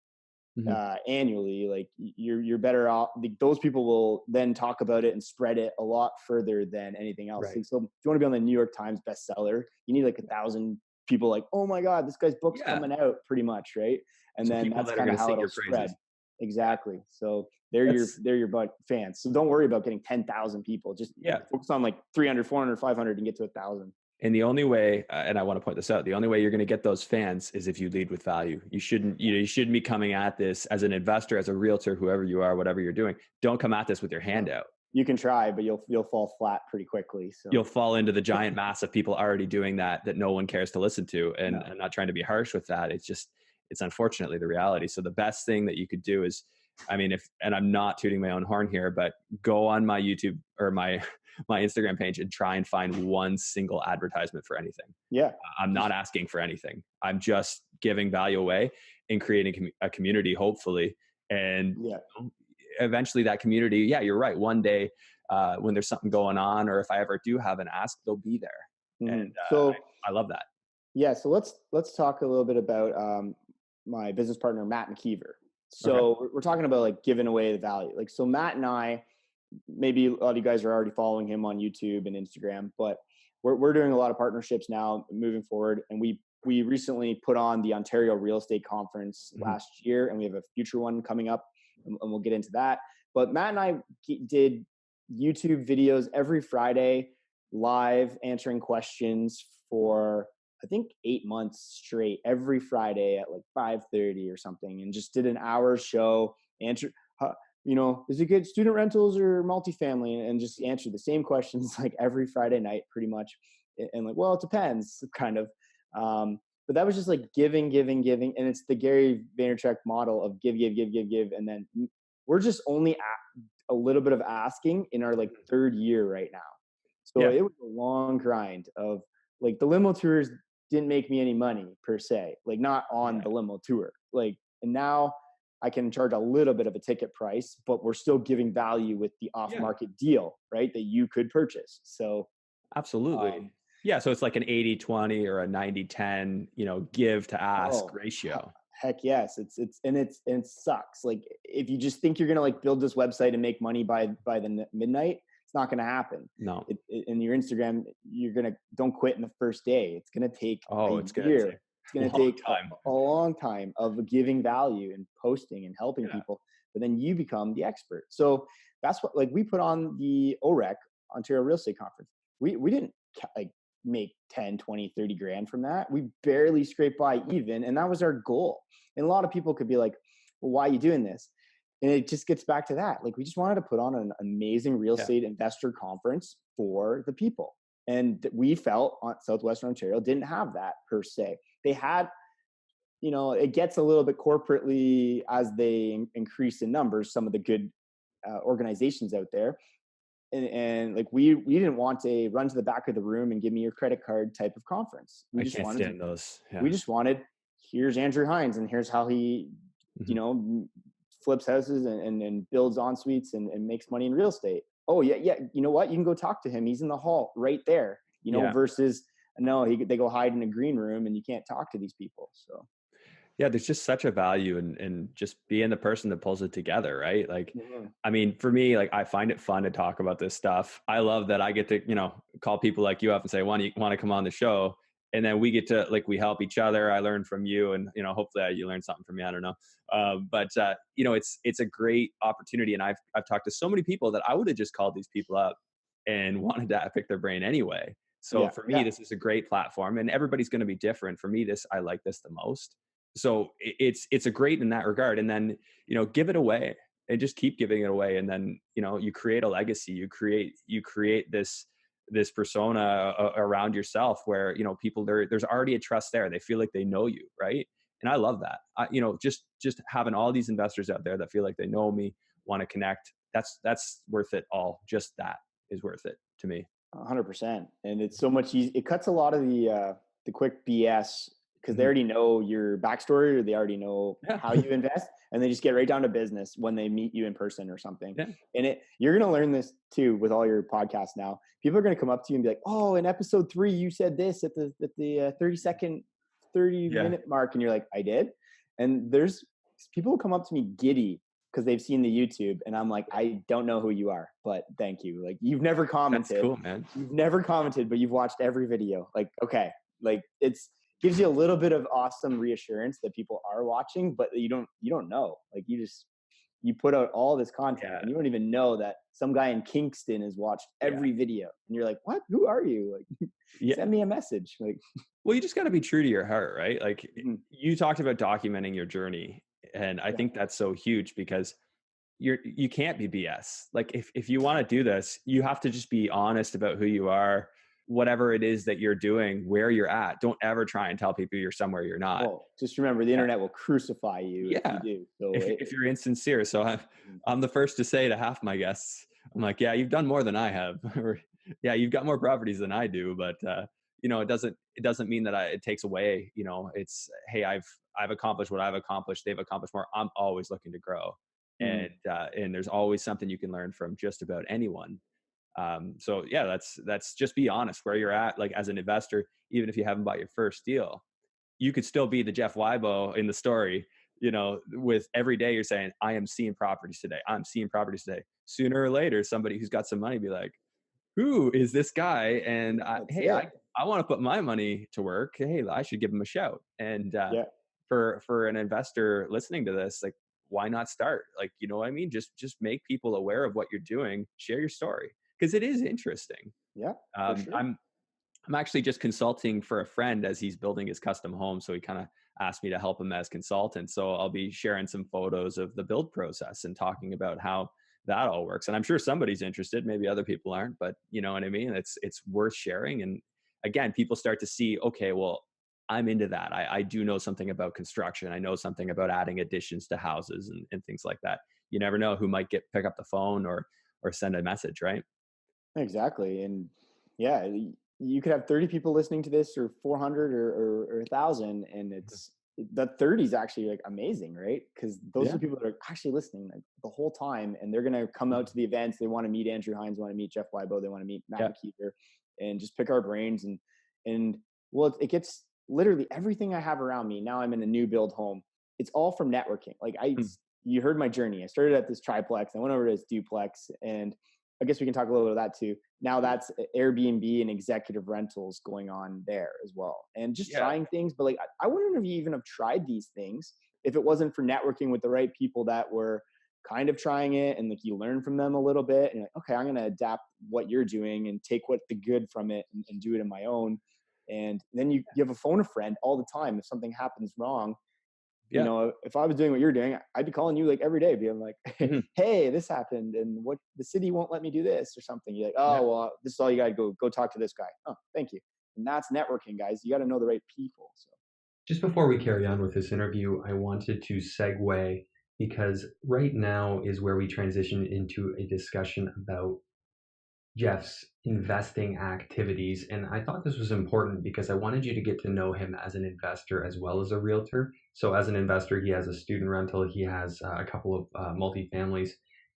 Mhm. annually, like you're better off. Those people will then talk about it and spread it a lot further than anything else. Right. Like, so if you want to be on the New York Times bestseller, you need like 1,000 people. Like, oh my God, this guy's book's Yeah. coming out, pretty much, right? And So then people that's that are kind going of to how sing it'll your spread. praises. Yeah. Exactly. So That's, they're your butt fans. So don't worry about getting 10,000 people. Just yeah. focus on like 300, 400, 500 and get to 1,000. And the only way, and I want to point this out, the only way you're going to get those fans is if you lead with value. You shouldn't be coming at this as an investor, as a realtor, whoever you are, whatever you're doing. Don't come at this with your hand No. out. You can try, but you'll fall flat pretty quickly. You'll So fall into the giant mass of people already doing that no one cares to listen to. And no. I'm not trying to be harsh with that. It's unfortunately the reality. So the best thing that you could do is, I mean, and I'm not tooting my own horn here, but go on my YouTube or my my Instagram page and try and find one single advertisement for anything. Yeah. I'm not Just asking for anything. I'm just giving value away and creating a community, hopefully. And yeah. eventually that community, yeah, you're right. One day when there's something going on, or if I ever do have an ask, they'll be there. And So I love that. yeah, so let's talk a little bit about my business partner Matt McKeever. Okay. So we're talking about like giving away the value. Like so, Matt and I, maybe a lot of you guys are already following him on YouTube and Instagram, but we're doing a lot of partnerships now moving forward, and we recently put on the Ontario Real Estate Conference Mhm. last year, and we have a future one coming up, and we'll get into that. But Matt and I did YouTube videos every Friday, live answering questions for I think 8 months straight, every Friday at like 5:30 or something, and just did an hour show. Answer, is it good student rentals or multifamily, and just answer the same questions like every Friday night, pretty much. And like, well, it depends, kind of. But that was just like giving, giving, giving, and it's the Gary Vaynerchuk model of give, give, give, give, give, and then we're just only a little bit of asking in our like third year right now. So Yeah. it was a long grind of like the limo tours didn't make me any money per se, like not on Yeah. the limo tour. Like, and now I can charge a little bit of a ticket price, but we're still giving value with the off Yeah. market deal, right? That you could purchase. So, Absolutely. um, Yeah, so it's like an 80-20 or a 90-10, give to ask oh, ratio. heck yes. And it sucks. Like if you just think you're going to like build this website and make money by the midnight, it's not going to happen. No. In your Instagram, you're going to don't quit in the first day. It's going to take Oh, a it's gonna take year. It's a going to long take time. a long time of giving value and posting and helping Yeah. people, but then you become the expert. So that's what, like, we put on the OREC, Ontario Real Estate Conference. We didn't like make 10, 20, 30 grand from that. We barely scraped by even, and that was our goal. And a lot of people could be like, well, why are you doing this? And it just gets back to that. Like, we just wanted to put on an amazing real Yeah. estate investor conference for the people. And we felt on Southwestern Ontario didn't have that per se. They had, it gets a little bit corporately as they increase in numbers, some of the good organizations out there. And like we didn't want a run to the back of the room and give me your credit card type of conference. I can't stand those. We Yeah. just wanted, here's Andrew Hines and here's how he, you Mhm. know, flips houses and builds en suites and makes money in real estate. Oh yeah, yeah. You know what? You can go talk to him. He's in the hall right there. Yeah. Versus no, they go hide in a green room and you can't talk to these people. So Yeah, there's just such a value in just being the person that pulls it together, right? Like, mhm. I mean, for me, like I find it fun to talk about this stuff. I love that I get to, call people like you up and say, want to come on the show? And then we get to like we help each other. I learn from you, and hopefully you learn something from me. I don't know, but it's a great opportunity, and I've talked to so many people that I would have just called these people up and wanted to pick their brain anyway. So Yeah, for me, yeah. this is a great platform, and everybody's going to be different. For me, I like this the most. So it's a great in that regard. And then give it away and just keep giving it away. And then you create a legacy. You create this persona around yourself where people there's already a trust there. They feel like they know you, right? And I love that. Just having all these investors out there that feel like they know me, want to connect. That's worth it all. Just that is worth it to me. 100%. And it's so much easy. It cuts a lot of the quick BS because they Mhm. already know your backstory or they already know Yeah. how you invest, and they just get right down to business when they meet you in person or something. Yeah. And you're going to learn this too with all your podcasts now. People are going to come up to you and be like, "Oh, in episode 3 you said this at the 30-second 30 Yeah. minute mark," and you're like, "I did." And there's people who come up to me giddy because they've seen the YouTube, and I'm like, "I don't know who you are, but thank you. Like, That's cool, man. you've never commented, but you've watched every video." Like, okay, like it's gives you a little bit of awesome reassurance that people are watching, but you don't know. Like, you put out all this content Yeah. and you don't even know that some guy in Kingston has watched Yeah. every video, and you're like, "What? Who are you?" Like, Yeah. send me a message. Like, Well, you just got to be true to your heart, right? Like mhm, you talked about documenting your journey, and I yeah, think that's so huge because you can't be BS. Like if you want to do this, you have to just be honest about who you are, whatever it is that you're doing, where you're at. Don't ever try and tell people you're somewhere you're not. well, just remember the Yeah. internet will crucify you if you Yeah. do. So If you're insincere. So mhm, I'm the first to say to half my guests, I'm like, yeah, you've done more than I have. Or yeah, you've got more properties than I do. But it doesn't mean that it takes away, it's, hey, I've accomplished what I've accomplished. They've accomplished more. I'm always looking to grow. mhm. And there's always something you can learn from just about anyone. So yeah, that's just be honest where you're at, like as an investor, even if you haven't bought your first deal, you could still be the Jeff Wybo in the story, with every day you're saying, I am seeing properties today. I'm seeing properties today. Sooner or later, somebody who's got some money be like, who is this guy? And That's hey, it. I want to put my money to work. Hey, I should give him a shout. And Yeah. for an investor listening to this, like, why not start? Like, you know what I mean? Just make people aware of what you're doing. Share your story because it is interesting. Yeah, for Um, sure. I'm I'm actually just consulting for a friend as he's building his custom home. So he kind of asked me to help him as consultant. So I'll be sharing some photos of the build process and talking about how that all works. And I'm sure somebody's interested. Maybe other people aren't, but you know what I mean? It's worth sharing. And again, people start to see, okay, well, I'm into that. I do know something about construction. I know something about adding additions to houses and things like that. You never know who might pick up the phone or send a message, right? Exactly. And yeah, you could have 30 people listening to this or 400 or 1,000, and the 30 is actually like amazing, right? Because those are Yeah. the people that are actually listening like the whole time, and they're gonna come out to the events. They want to meet Andrew Hines, want to meet Jeff Wybo, they want to meet Matt Yeah. McKeever, and just pick our brains. And well, it gets literally everything I have around me now. I'm in a new build home. It's all from networking. Like Mm. you heard my journey. I started at this triplex, I went over to this duplex, and I guess we can talk a little bit of that too. Now that's Airbnb and executive rentals going on there as well, and just Yeah. trying things. But like, I wouldn't have even have tried these things if it wasn't for networking with the right people that were kind of trying it, and like you learn from them a little bit, and you're like, okay, I'm going to adapt what you're doing and take what the good from it, and do it in my own. And then you have a phone a friend all the time if something happens wrong. Yeah. If I was doing what you're doing, I'd be calling you like every day, being like, Mhm. "Hey, this happened, and what the city won't let me do this or something." You're like, Yeah. "Oh, well, this is all you got to go talk to this guy." Oh, thank you. And that's networking, guys. You got to know the right people. So Just before we carry on with this interview, I wanted to segue because right now is where we transition into a discussion about Jeff's investing activities. And I thought this was important because I wanted you to get to know him as an investor as well as a realtor. So, as an investor, he has a student rental, he has a couple of multifamilies,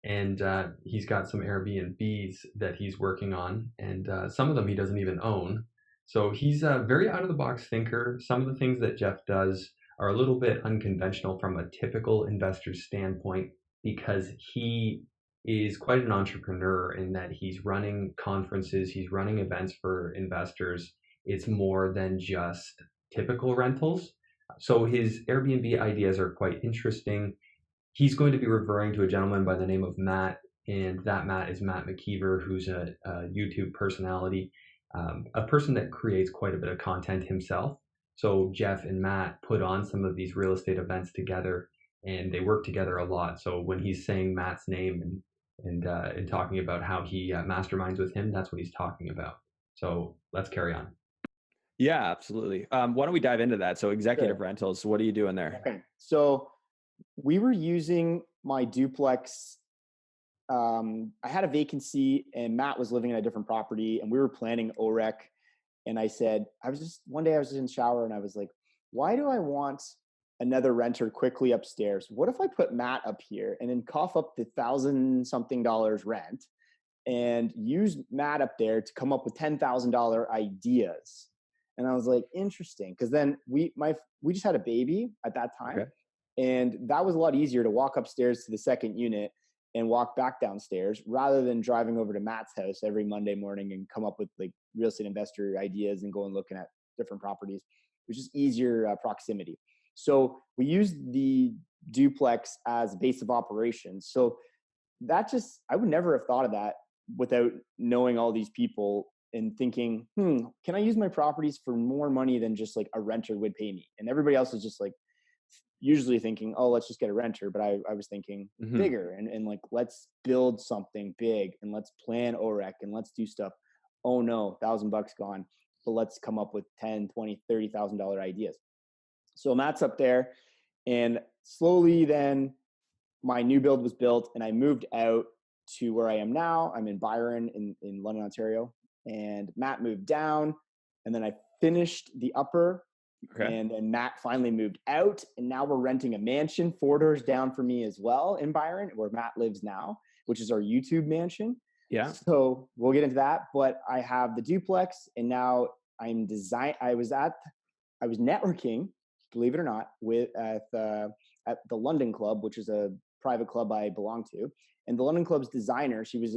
and he's got some Airbnbs that he's working on. And some of them he doesn't even own. So, he's a very out of the box thinker. Some of the things that Jeff does are a little bit unconventional from a typical investor's standpoint because he is quite an entrepreneur in that he's running conferences, he's running events for investors. It's more than just typical rentals. So his Airbnb ideas are quite interesting. He's going to be referring to a gentleman by the name of Matt, and that Matt is Matt McKeever, who's a YouTube personality, a person that creates quite a bit of content himself. So Jeff and Matt put on some of these real estate events together, and they work together a lot. So when he's saying Matt's name and talking about how he masterminds with him, that's what he's talking about. So let's carry on. Yeah, absolutely. Why don't we dive into that? So executive sure. rentals, what are you doing there? Okay. So we were using my duplex. I had a vacancy, and Matt was living in a different property, and we were planning OREC. And I said, one day I was just in the shower, and I was like, why do I want another renter quickly upstairs? What if I put Matt up here and then cough up the $1,000 something rent, and use Matt up there to come up with $10,000 ideas? And I was like, interesting. Cause then we just had a baby at that time. Okay. And that was a lot easier to walk upstairs to the second unit and walk back downstairs rather than driving over to Matt's house every Monday morning and come up with like real estate investor ideas and going looking at different properties, which is easier proximity. So we used the duplex as base of operations. So I would never have thought of that without knowing all these people and thinking, can I use my properties for more money than just like a renter would pay me? And everybody else is just like usually thinking, oh, let's just get a renter. But I was thinking Hmm. bigger, and like, let's build something big, and let's plan OREC, and let's do stuff. Oh no, $1,000 gone. But let's come up with 10, 20, $30,000 ideas. So Matt's up there, and slowly then my new build was built, and I moved out to where I am now. I'm in Byron in London, Ontario. And Matt moved down, and then I finished the upper, Okay. and then Matt finally moved out, and now we're renting a mansion 4 doors down from me as well in Byron, where Matt lives now, which is our YouTube mansion. Yeah. So we'll get into that. But I have the duplex, and now I'm design. I was networking, believe it or not, with at the London Club, which is a private club I belong to. And the London Club's designer, she's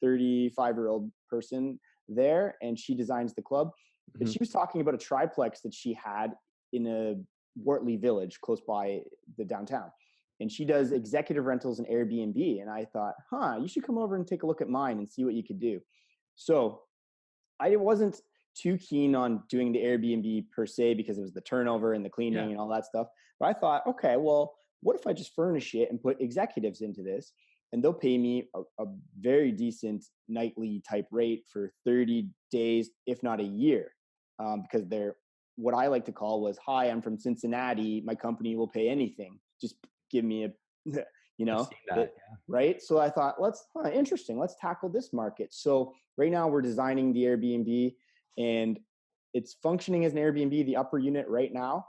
35-year-old person there, and she designs the club. But Hmm. she was talking about a triplex that she had in a Wortley village close by the downtown. And she does executive rentals and Airbnb. And I thought, you should come over and take a look at mine and see what you could do. So I wasn't too keen on doing the Airbnb per se because it was the turnover and the Yeah. cleaning and all that stuff. But I thought, okay, well, what if I just furnish it and put executives into this, and they'll pay me a very decent nightly type rate for 30 days, if not a year, because they're what I like to call was, hi, I'm from Cincinnati. My company will pay anything. Just give me a, you I've know, seen it, that. right? So I thought, interesting. Let's tackle this market. So right now we're designing the Airbnb, and it's functioning as an Airbnb, the upper unit right now,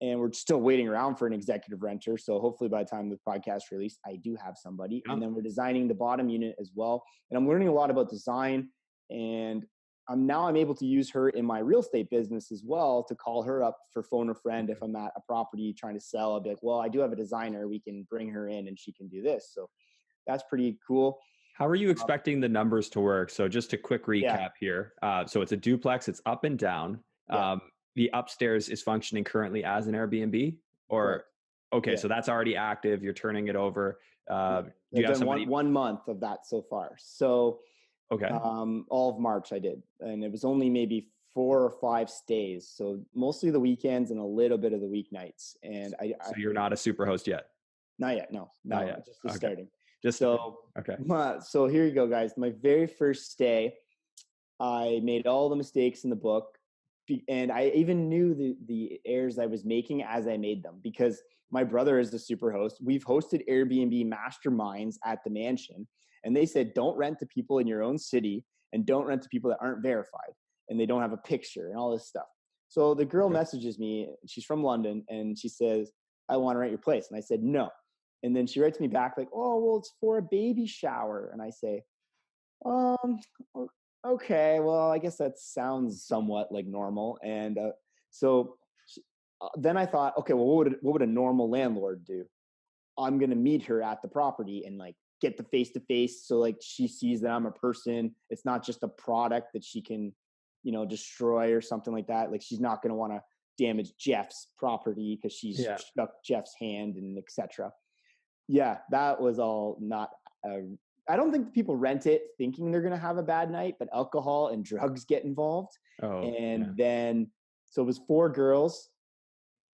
and we're still waiting around for an executive renter. So hopefully by the time the podcast release, I do have somebody. Yeah. And then we're designing the bottom unit as well. And I'm learning a lot about design. And I'm able to use her in my real estate business as well, to call her up for phone a friend if I'm at a property trying to sell. I'll be like, well, I do have a designer. We can bring her in and she can do this. So that's pretty cool. How are you expecting the numbers to work? So just a quick Yeah. recap here. So it's a duplex, it's up and down. Yeah. The upstairs is functioning currently as an Airbnb, or Correct. okay, Yeah. so that's already active. You're turning it over. Yeah. Do you I've have done somebody? one month of that so far. So Okay. all of March I did, and it was only maybe 4 or 5 stays. So mostly the weekends and a little bit of the weeknights. And I So you're not a super host yet. not yet. No, Not no, yet. just Okay. starting. Just So, okay. so here you go, guys. My very first stay, I made all the mistakes in the book, and I even knew the errors I was making as I made them, because my brother is the super host. We've hosted Airbnb masterminds at the mansion, and they said don't rent to people in your own city, and don't rent to people that aren't verified and they don't have a picture and all this stuff. So the girl Okay. messages me. She's from London, and she says, "I want to rent your place." And I said no. And then she writes me back like, "Oh, well, it's for a baby shower." And I say, um, okay, well, I guess that sounds somewhat like normal. And so then I thought, okay, well, what would a normal landlord do? I'm gonna meet her at the property and like get the face to face, so like she sees that I'm a person. It's not just a product that she can, destroy or something like that. Like she's not gonna want to damage Jeff's property because she's Yeah. stuck Jeff's hand and etc. Yeah, that was all not. I don't think people rent it thinking they're going to have a bad night, but alcohol and drugs get involved. Oh, And yeah. then, so it was 4 girls,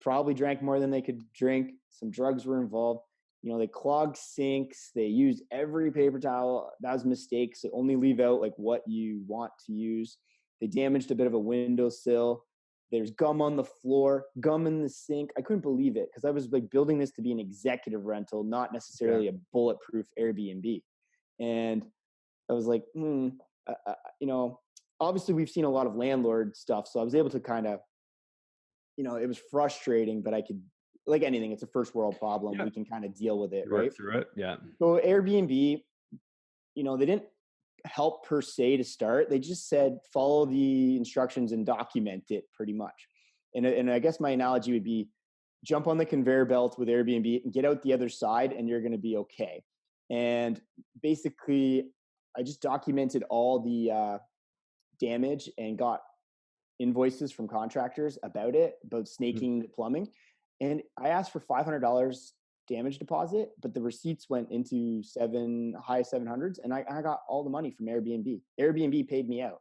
probably drank more than they could drink. Some drugs were involved. They clogged sinks. They used every paper towel. That was a mistake. So only leave out like what you want to use. They damaged a bit of a windowsill. There's gum on the floor, gum in the sink. I couldn't believe it because I was like building this to be an executive rental, not Yeah. necessarily a bulletproof Airbnb. And I was like, uh, uh, you know, obviously we've seen a lot of landlord stuff. So I was able to kind of, it was frustrating, but I could, like anything, it's a first world problem. Yeah. We can kind of deal with it, You right? work through it. Yeah. So Airbnb, they didn't help per se to start. They just said follow the instructions and document it pretty much. And I guess my analogy would be jump on the conveyor belt with Airbnb and get out the other side, and you're going to be okay. And basically, I just documented all the damage and got invoices from contractors about Mhm. snaking the plumbing. And I asked for $500 damage deposit, but the receipts went into high 700s, and I got all the money from Airbnb. Airbnb paid me out.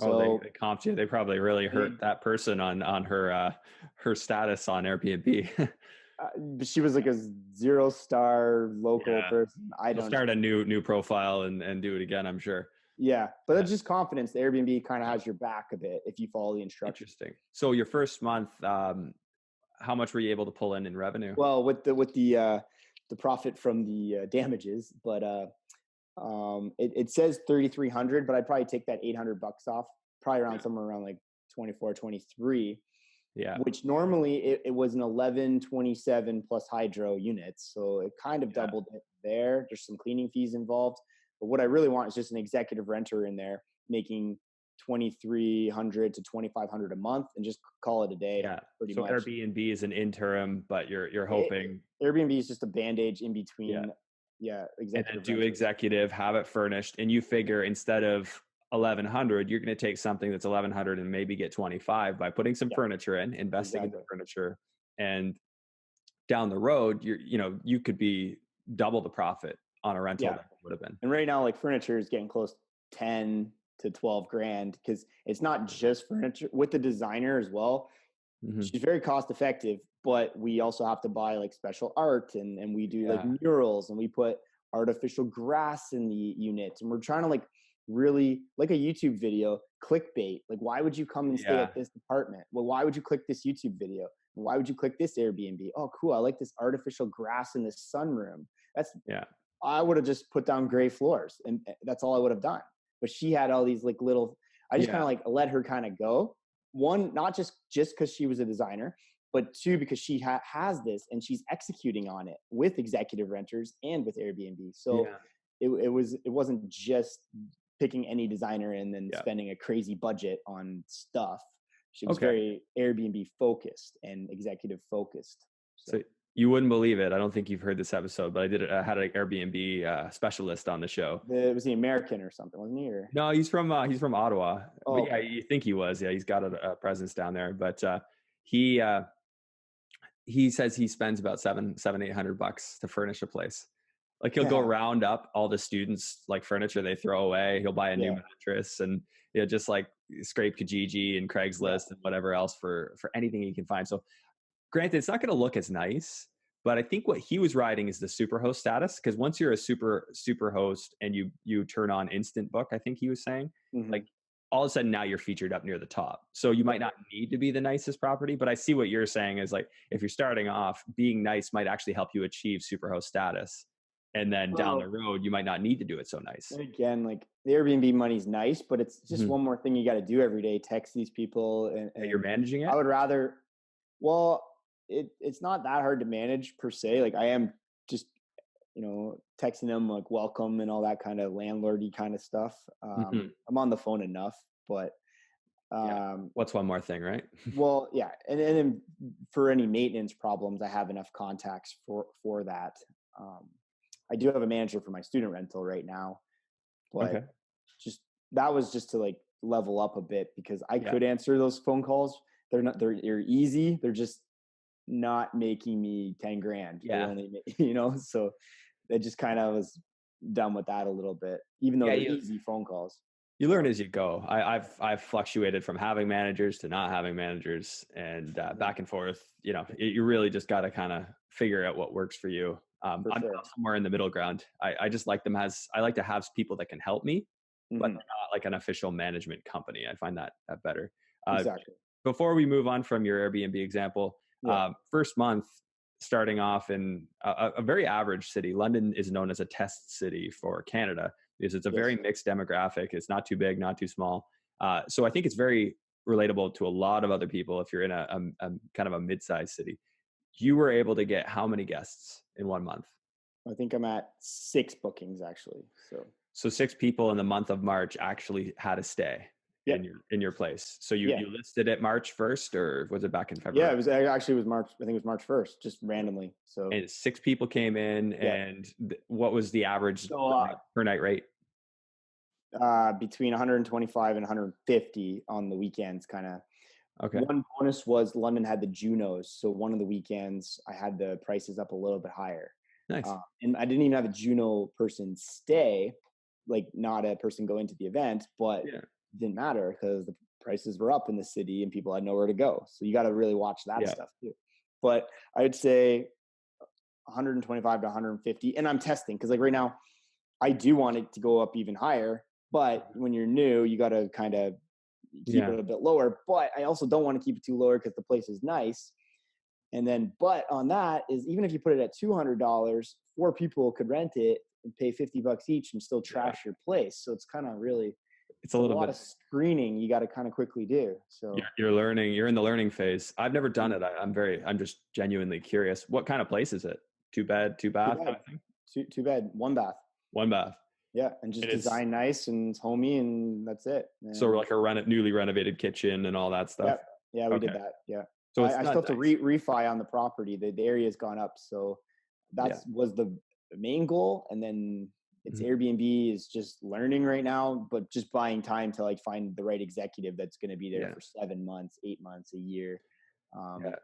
Oh, they So comped you. They probably really they, hurt that person on her status on Airbnb. but she was like a 0-star local Yeah. person. I You'll don't. start a new profile and do it again, I'm sure. Yeah, but Yeah. it's just confidence. The Airbnb kind of has your back a bit if you follow the instructions. Interesting. So your first month, how much were you able to pull in revenue? Well, with the profit from the damages, but it says 3,300, but I'd probably take that $800 off, probably around Yeah. somewhere around like 24, 23, Yeah. which normally it was an 1127 plus hydro units. So it kind of Yeah. doubled it there. There's some cleaning fees involved. But what I really want is just an executive renter in there making 2,300 to 2,500 a month and just call it a day Yeah. pretty So much. Airbnb is an interim, but you're It, hoping, Airbnb is just a bandage in yeah. between, yeah, And then executive do renters. executive, have it furnished, and you figure instead of 1,100, you're going to take something that's 1,100 and maybe get 25 by putting some Yeah, furniture in, investing in the exactly. furniture, and down the road, you could be double the profit on a rental Yeah. that would have been. And right now, like furniture is getting close 10 to 12 grand because it's not just furniture with the designer as well. Mhm. She's very cost effective, but we also have to buy like special art and we do like Yeah. murals and we put artificial grass in the units. And we're trying to like really like a YouTube video, clickbait. Like, why would you come and stay Yeah. at this apartment? Well, why would you click this YouTube video? Why would you click this Airbnb? Oh, cool. I like this artificial grass in this sunroom. Yeah. I would have just put down gray floors and that's all I would have done. But she had all these like little, I just kind Yeah. of like let her kind of go. one, not just because she was a designer, but two, because she has this and she's executing on it with executive renters and with Airbnb. So Yeah. it wasn't just picking any designer and then Yeah. spending a crazy budget on stuff. She was Okay. very Airbnb focused and executive focused. So So you wouldn't believe it. I don't think you've heard this episode, but I had an Airbnb specialist on the show. it was the American or something, wasn't he? Or No, he's from Ottawa. oh, But yeah, okay. you think he was. Yeah, he's got a presence down there. But he uh, he says he spends about $800 to furnish a place. Like he'll go Yeah, round up all the students like furniture they throw away. He'll buy a new yeah, mattress and just like scrape Kijiji and yeah. Craigslist and whatever else for anything he can find. So granted, it's not going to look as nice, but I think what he was riding is the super host status, because once you're a super host and you turn on instant book, I think he was saying, Hmm. like all of a sudden now you're featured up near the top. So you might not need to be the nicest property, but I see what you're saying is like if you're starting off, being nice might actually help you achieve super host status. And then down the Well, road, you might not need to do it so nice. again, like the Airbnb money's nice, but it's just Mhm. one more thing you got to do every day. Text these people, That you're and managing I it. would rather. Well, it's not that hard to manage per se. Like I am just texting them like welcome and all that kind of landlordy kind of stuff. Mhm. I'm on the phone enough, but Yeah. um, What's one more thing, right? well, yeah, and then for any maintenance problems, I have enough contacts for that. Um, I do have a manager for my student rental right now, Okay. but just that was just to like level up a bit because I Yeah. could answer those phone calls. They're easy. They're just not making me 10 grand. They Yeah. only make, so I just kind of was done with that a little bit, even though Yeah. they're easy phone calls. You learn So as you go. I've fluctuated from having managers to not having managers, and mhm, back and forth. You really just got to kind of figure out what works for you. for I'm sure. somewhere in the middle ground. I just like them as I like to have people that can help me, but Hmm. they're not like an official management company. I find that better. Uh, Exactly. Before we move on from your Airbnb example, Yeah. first month starting off in a very average city. London is known as a test city for Canada because it's a very Yes. mixed demographic. It's not too big, not too small. So I think it's very relatable to a lot of other people if you're in a kind of a mid-sized city. You were able to get how many guests in 1 month? I think I'm at 6 bookings actually. So So six people in the month of March actually had a stay yep. in your place. So Yeah. you listed it March 1st, or was it back in Yeah. February? It was March. I think it was March 1st, just randomly. So And six people came in, yeah. and what was the average So per night rate? between 125 and 150 on the weekends, kind of. Okay, One bonus was London had the Junos, so one of the weekends I had the prices up a little bit higher, nice. and I didn't even have a Juno person stay, like not a person go into the event, but Yeah, it didn't matter because the prices were up in the city and people had nowhere to go. So you got to really watch that yeah, stuff too. But I'd say 125 to 150, and I'm testing because like right now I do want it to go up even higher. But when you're new, you got to kind of keep yeah, it a bit lower. But I also don't want to keep it too lower because the place is nice. And then, but on that is even if you put it at $200, 4 people could rent it and pay $50 each and still yeah. trash your place. So it's kind of really, It's a it's a little lot bit. of screening you got to kind of quickly do. You're, So you're learning. You're in the learning phase. I've never done mm, it. I'm just genuinely curious. What kind of place is it? Two bed, two too bath kind bad, of thing. too bad. One bath. One bath. Yeah. And just And it's design nice and homey and that's it. so And like a newly renovated kitchen and all that stuff. yeah, yeah, we did Okay, that. Yeah. so it's I not still have to nice. refi on the property. The area's gone up. So Yeah. that's was the main goal. And then it's Mhm. Airbnb is just learning right now, but just buying time to like find the right executive that's going to be there Yeah. for 7 months, 8 months, a year. Um, Yeah.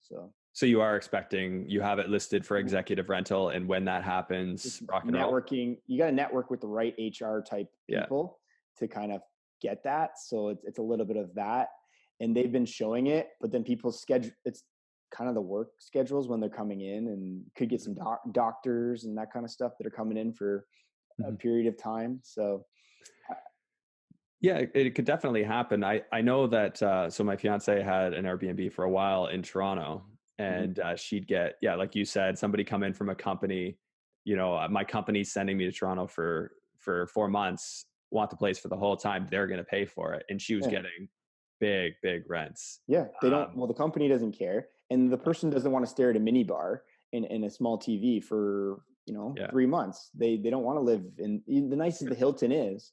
so So you are expecting you have it listed for w- executive rental, and when that just happens, rock and roll. networking, you got to network with the right HR type Yeah. people to kind of get that. So it's a little bit of that. And they've been showing it, but then people's schedule, it's kind of the work schedules when they're coming in and could get Mhm. some doctors and that kind of stuff that are coming in for a Mhm. period of time. So Yeah, it could definitely happen. I know that. So my fiance had an Airbnb for a while in Toronto, mhm, and she'd get, yeah, like you said, somebody come in from a company. My company's sending me to Toronto for 4 months. Want the place for the whole time? They're going to pay for it, and she was yeah, getting big rents. Yeah, they don't. Um, Well, the company doesn't care, and the person doesn't want to stare at a mini bar in a small TV for yeah. 3 months. They don't want to live in the nice as the Hilton is.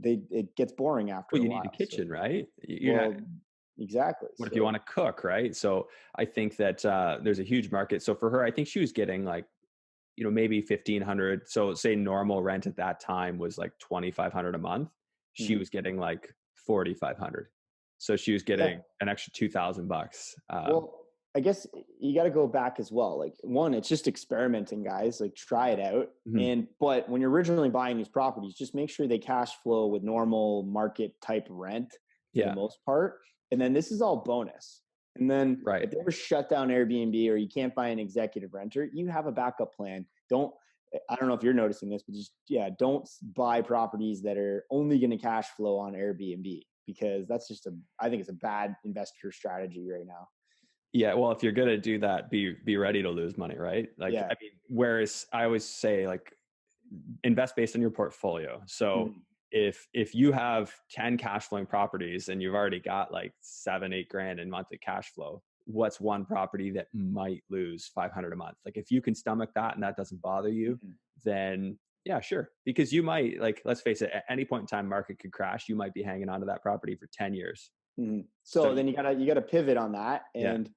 It gets boring after Well, a you need a while. So, kitchen, right? You're not. well, exactly. What if you So, want to cook, right? So I think that there's a huge market. So for her, I think she was getting like, maybe 1,500. So say normal rent at that time was like 2,500 a month. She mhm. was getting like 4,500. So she was Yeah. getting an extra $2,000. Well, I guess you got to go back as well. Like one, it's just experimenting, guys. Like try it out. Mhm. But when you're originally buying these properties, just make sure they cash flow with normal market type rent for the Yeah, most part. And then this is all bonus. And then right. if they ever shut down Airbnb or you can't buy an executive renter, you have a backup plan. I don't know if you're noticing this, but just, yeah, don't buy properties that are only going to cash flow on Airbnb because I think it's a bad investor strategy right now. Yeah, well, if you're gonna do that, be ready to lose money, right? Like, Yeah. I mean, whereas I always say, like, invest based on your portfolio. So Mhm. if you have 10 cash flowing properties and you've already got like 7-8 grand in monthly cash flow, what's one property that might lose 500 a month? Like, if you can stomach that and that doesn't bother you, Mhm. then yeah, sure. Because you might, like, let's face it, at any point in time, market could crash. You might be hanging on to that property for 10 years. So So then you gotta pivot on that, yeah, and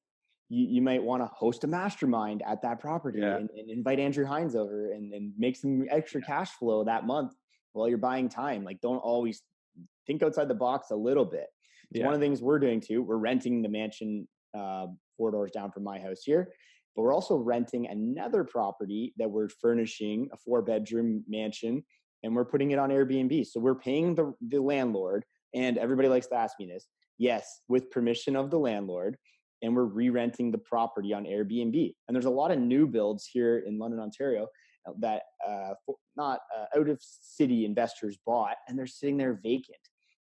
you might want to host a mastermind at that property yeah, and invite Andrew Hines over and make some extra yeah, cash flow that month while you're buying time. Like don't always think outside the box a little bit. It's one yeah. of the things we're doing too. We're renting the mansion 4 doors down from my house here, but we're also renting another property that we're furnishing a 4 bedroom mansion and we're putting it on Airbnb. So we're paying the landlord, and everybody likes to ask me this. Yes, with permission of the landlord, and we're re-renting the property on Airbnb. And there's a lot of new builds here in London, Ontario, that not out of city investors bought, and they're sitting there vacant,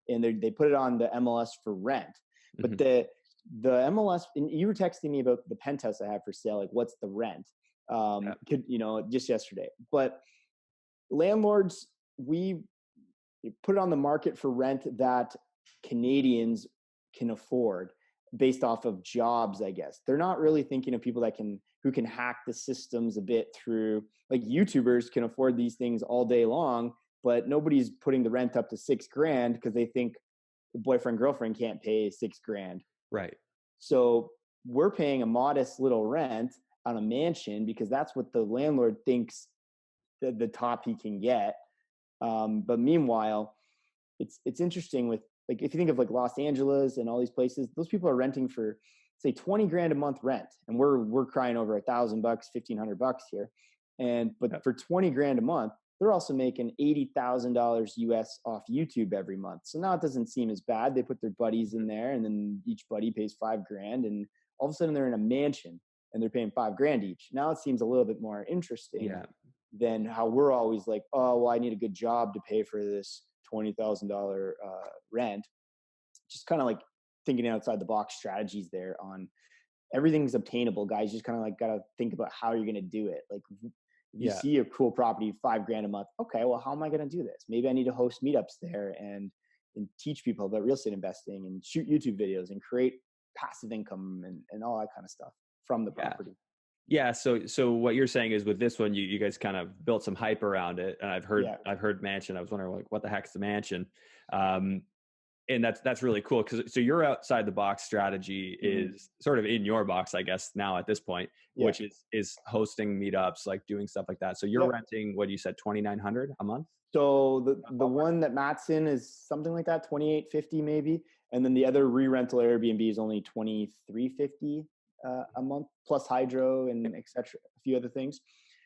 and they put it on the MLS for rent. But Mhm. the MLS, and you were texting me about the penthouse I have for sale, like what's the rent? Yeah, Just yesterday. But landlords, we put it on the market for rent that Canadians can afford based off of jobs, I guess. They're not really thinking of people who can hack the systems a bit through, like YouTubers can afford these things all day long, but nobody's putting the rent up to 6 grand because they think the boyfriend girlfriend can't pay 6 grand. right. So we're paying a modest little rent on a mansion because that's what the landlord thinks the top he can get. But meanwhile, it's interesting with, like, if you think of like Los Angeles and all these places, those people are renting for say 20 grand a month rent, and we're crying over $1,000, $1,500 here, but Yeah. for 20 grand a month, they're also making $80,000 US off YouTube every month. So now it doesn't seem as bad. They put their buddies in there, and then each buddy pays 5 grand, and all of a sudden they're in a mansion and they're paying 5 grand each. Now it seems a little bit more interesting Yeah. than how we're always like, oh, well, I need a good job to pay for this $20,000 rent. Just kind of like thinking outside the box strategies there on everything's obtainable, guys. You just kind of like got to think about how you're going to do it. Like if you Yeah. see a cool property, 5 grand a month, okay, well, how am I going to do this? Maybe I need to host meetups there and teach people about real estate investing and shoot YouTube videos and create passive income and all that kind of stuff from the Yeah. property. Yeah. So what you're saying is with this one, you guys kind of built some hype around it. And Yeah. I've heard mansion. I was wondering, like, what the heck's the mansion? Um, and that's really cool. So your outside the box strategy Hmm. is sort of in your box, I guess, now at this point, Yeah. which is hosting meetups, like doing stuff like that. So you're Yeah. renting, what you said, 2,900 a month? So the one that Matt's in is something like that, 28.50 maybe, and then the other re-rental Airbnb is only 23.50 a month plus hydro and etc. A few other things.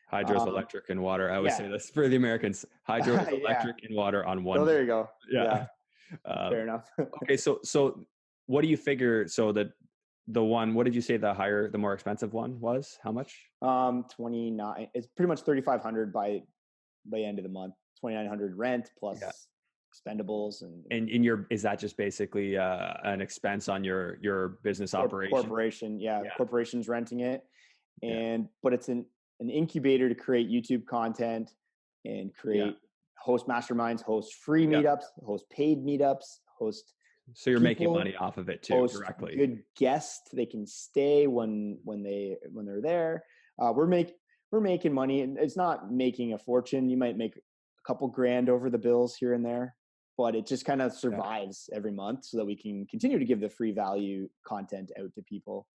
Hydro is Um, electric and water. I always yeah, say this for the Americans. Hydro is yeah. electric and water on So one. there you go. Yeah. Yeah, Um, fair enough. okay. So what do you figure? So that the one, what did you say the more expensive one was? How much? 29. It's pretty much 3,500 by the end of the month. 2,900 rent Yeah. plus expendables and And in your, is that just basically an expense on your business operation? corporation. Yeah, Yeah. corporation's renting it, Yeah. but it's an incubator to create YouTube content and Yeah. create host masterminds, host free Yeah. meetups, host paid meetups, host So you're making People money off of it too, host directly. good guests. They can stay when they're there. We're making money, and it's not making a fortune. You might make a couple grand over the bills here and there, but it just kind of Yeah. survives every month so that we can continue to give the free value content out to people.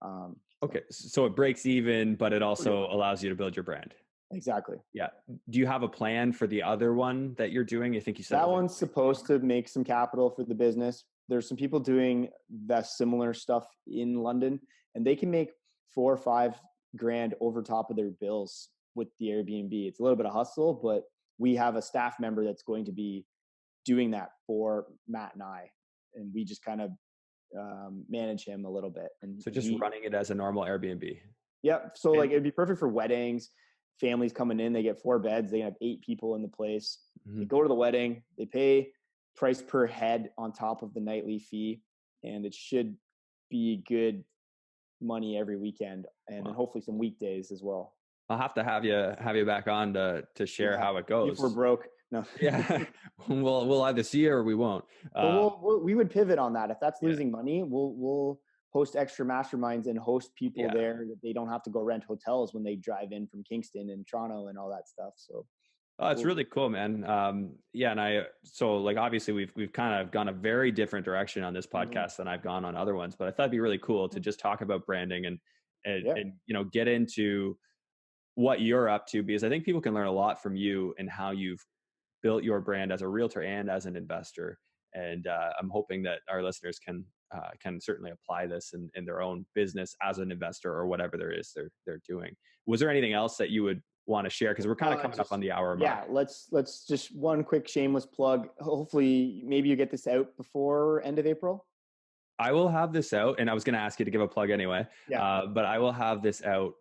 So Okay. So it breaks even, but it pretty also much. allows you to build your brand. Exactly. Yeah. Do you have a plan for the other one that you're doing? I think you said it That was like one's 20. supposed to make some capital for the business. There's some people doing that similar stuff in London, and they can make 4 or 5 grand over top of their bills with the Airbnb. It's a little bit of hustle, but we have a staff member that's going to be doing that for Matt and I, and we just kind of manage him a little bit. And So just running it as a normal Airbnb. yeah, so And like it'd be perfect for weddings. Families coming in, they get 4 beds, they have 8 people in the place. They mhm. go to the wedding, they pay price per head on top of the nightly fee, and it should be good money every weekend, and then Wow. hopefully some weekdays as well. I'll have to have you back on to share Yeah, how it see if we're goes. broke. No, Yeah. We'll either see it or we won't. but Um, we would pivot on that if that's yeah. losing money. We'll host extra masterminds and host people Yeah. there that they don't have to go rent hotels when they drive in from Kingston and Toronto and all that stuff. So Oh, it's we'll, really cool, man. Yeah, and so like obviously we've kind of gone a very different direction on this mhm. podcast than I've gone on other ones, but I thought it'd be really cool to just talk about branding Yeah. and get into what you're up to, because I think people can learn a lot from you and how you've built your brand as a realtor and as an investor. And I'm hoping that our listeners can certainly apply this in their own business as an investor or whatever there is they're doing. Was there anything else that you would want to share? Because we're kind of coming up on Just the hour mark. yeah, let's just one quick shameless plug. Hopefully, maybe you get this out before end of April. I will have this out, and I was going to ask you to give a plug anyway, Yeah. but I will have this out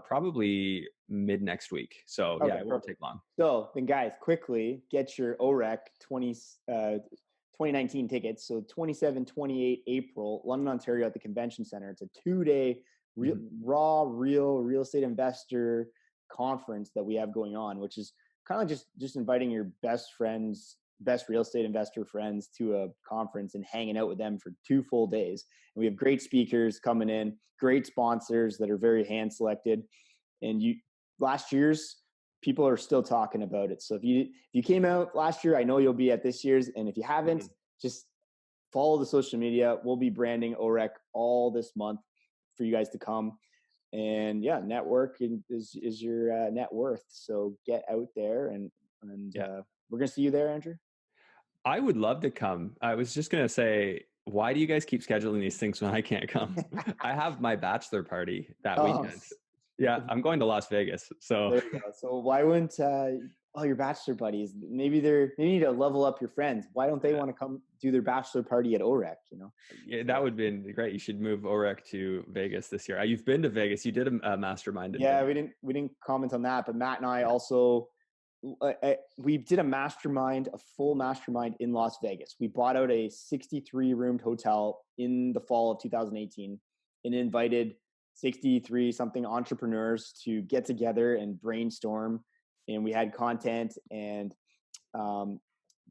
probably mid next week. So yeah, Okay. it won't Perfect. take long. So then, guys, quickly get your OREC 2019 tickets. So 27, 28 April, London, Ontario at the Convention Center. It's a 2-day Mhm. real estate investor conference that we have going on, which is kind of just inviting your best friends, best real estate investor friends to a conference and hanging out with them for 2 full days. And we have great speakers coming in, great sponsors that are very hand selected. And last year's people are still talking about it. So if you came out last year, I know you'll be at this year's. And if you haven't, Mhm. just follow the social media. We'll be branding OREC all this month for you guys to come. And yeah, network is your net worth. So get out there, and Yeah. we're gonna see you there, Andrew. I would love to come. I was just going to say, why do you guys keep scheduling these things when I can't come? I have my bachelor party that Oh, weekend. Yeah, I'm going to Las Vegas. So there you go. So why wouldn't your bachelor buddies? Maybe they need to level up your friends. Why don't they yeah, want to come do their bachelor party at OREC? yeah, that So would have been great. You should move OREC to Vegas this year. You've been to Vegas. You did a mastermind in yeah, Vegas. we didn't comment on that, but Matt and I Yeah. also we did a full mastermind in Las Vegas. We bought out a 63 roomed hotel in the fall of 2018 and invited 63 something entrepreneurs to get together and brainstorm. And we had content and um,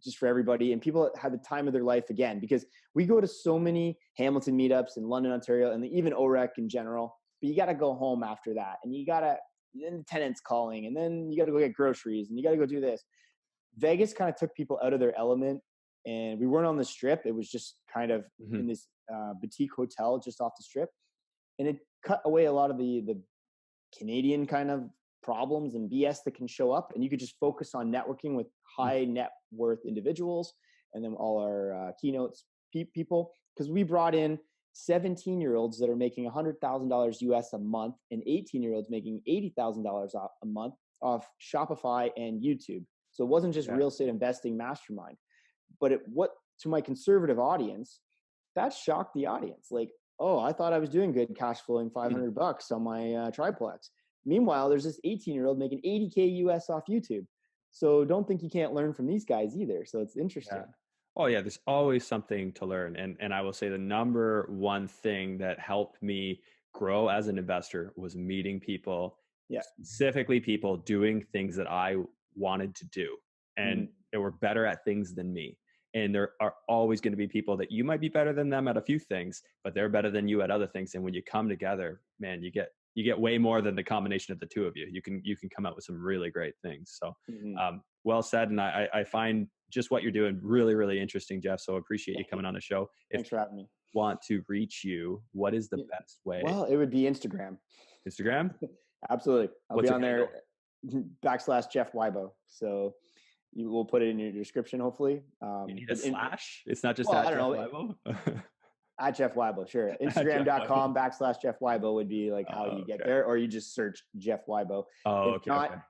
just for everybody. And people had the time of their life again, because we go to so many Hamilton meetups in London, Ontario, and even OREC in general. But you got to go home after that, and then the tenant's calling, and then you got to go get groceries, and you got to go do this. Vegas kind of took people out of their element, and we weren't on the strip. It was just kind of Mhm. in this boutique hotel just off the strip, and it cut away a lot of the Canadian kind of problems and BS that can show up. And you could just focus on networking with high net worth individuals and then all our keynotes people. Because we brought in 17-year-olds that are making $100,000 US a month and 18-year-olds making $80,000 a month off Shopify and YouTube. So it wasn't just Yeah. real estate investing mastermind, but to my conservative audience, that shocked the audience. Like, oh, I thought I was doing good cash flowing Mhm. $500 on my triplex. Meanwhile, there's this 18-year-old making 80K US off YouTube. So don't think you can't learn from these guys either. So it's Yeah. interesting. Oh yeah, there's always something to learn. And I will say the number one thing that helped me grow as an investor was meeting people, Yeah. specifically people doing things that I wanted to do and Mhm. they were better at things than me. And there are always going to be people that you might be better than them at a few things, but they're better than you at other things. And when you come together, man, you get way more than the combination of the two of you. You can come out with some really great things. So well said. And I find just what you're doing really, really interesting, Jeff. So I appreciate you coming on the show. Thanks for having me. Want to reach you, what is the best way? Well, it would be Instagram. Instagram? Absolutely. I'll What's be on your there / Jeff Wybo. So you will put it in your description, hopefully. You need a slash? It's not just well, at I don't Jeff know. Wybo? At Jeff Wybo, sure. Instagram.com / Jeff Wybo would be like how you get there, or you just search Jeff Wybo. Oh, if not,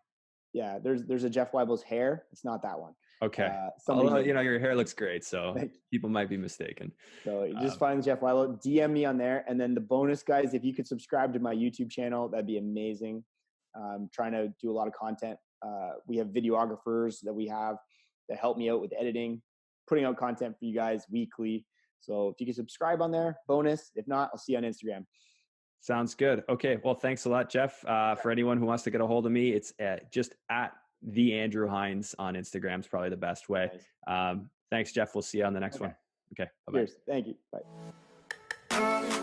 yeah, there's a Jeff Wybo's hair. It's not that one. Okay. Although, your hair looks great, so people might be mistaken. So you just find Jeff Wybo, DM me on there. And then the bonus, guys, if you could subscribe to my YouTube channel, that'd be amazing. I'm trying to do a lot of content. We have videographers that we have that help me out with editing, putting out content for you guys weekly. So if you can subscribe on there, bonus. If not, I'll see you on Instagram. Sounds good. Okay. Well, thanks a lot, Jeff. For anyone who wants to get a hold of me, it's just at the Andrew Hines on Instagram is probably the best way. Nice. Thanks, Jeff. We'll see you on the next one. Okay. Bye-bye. Cheers. Thank you. Bye.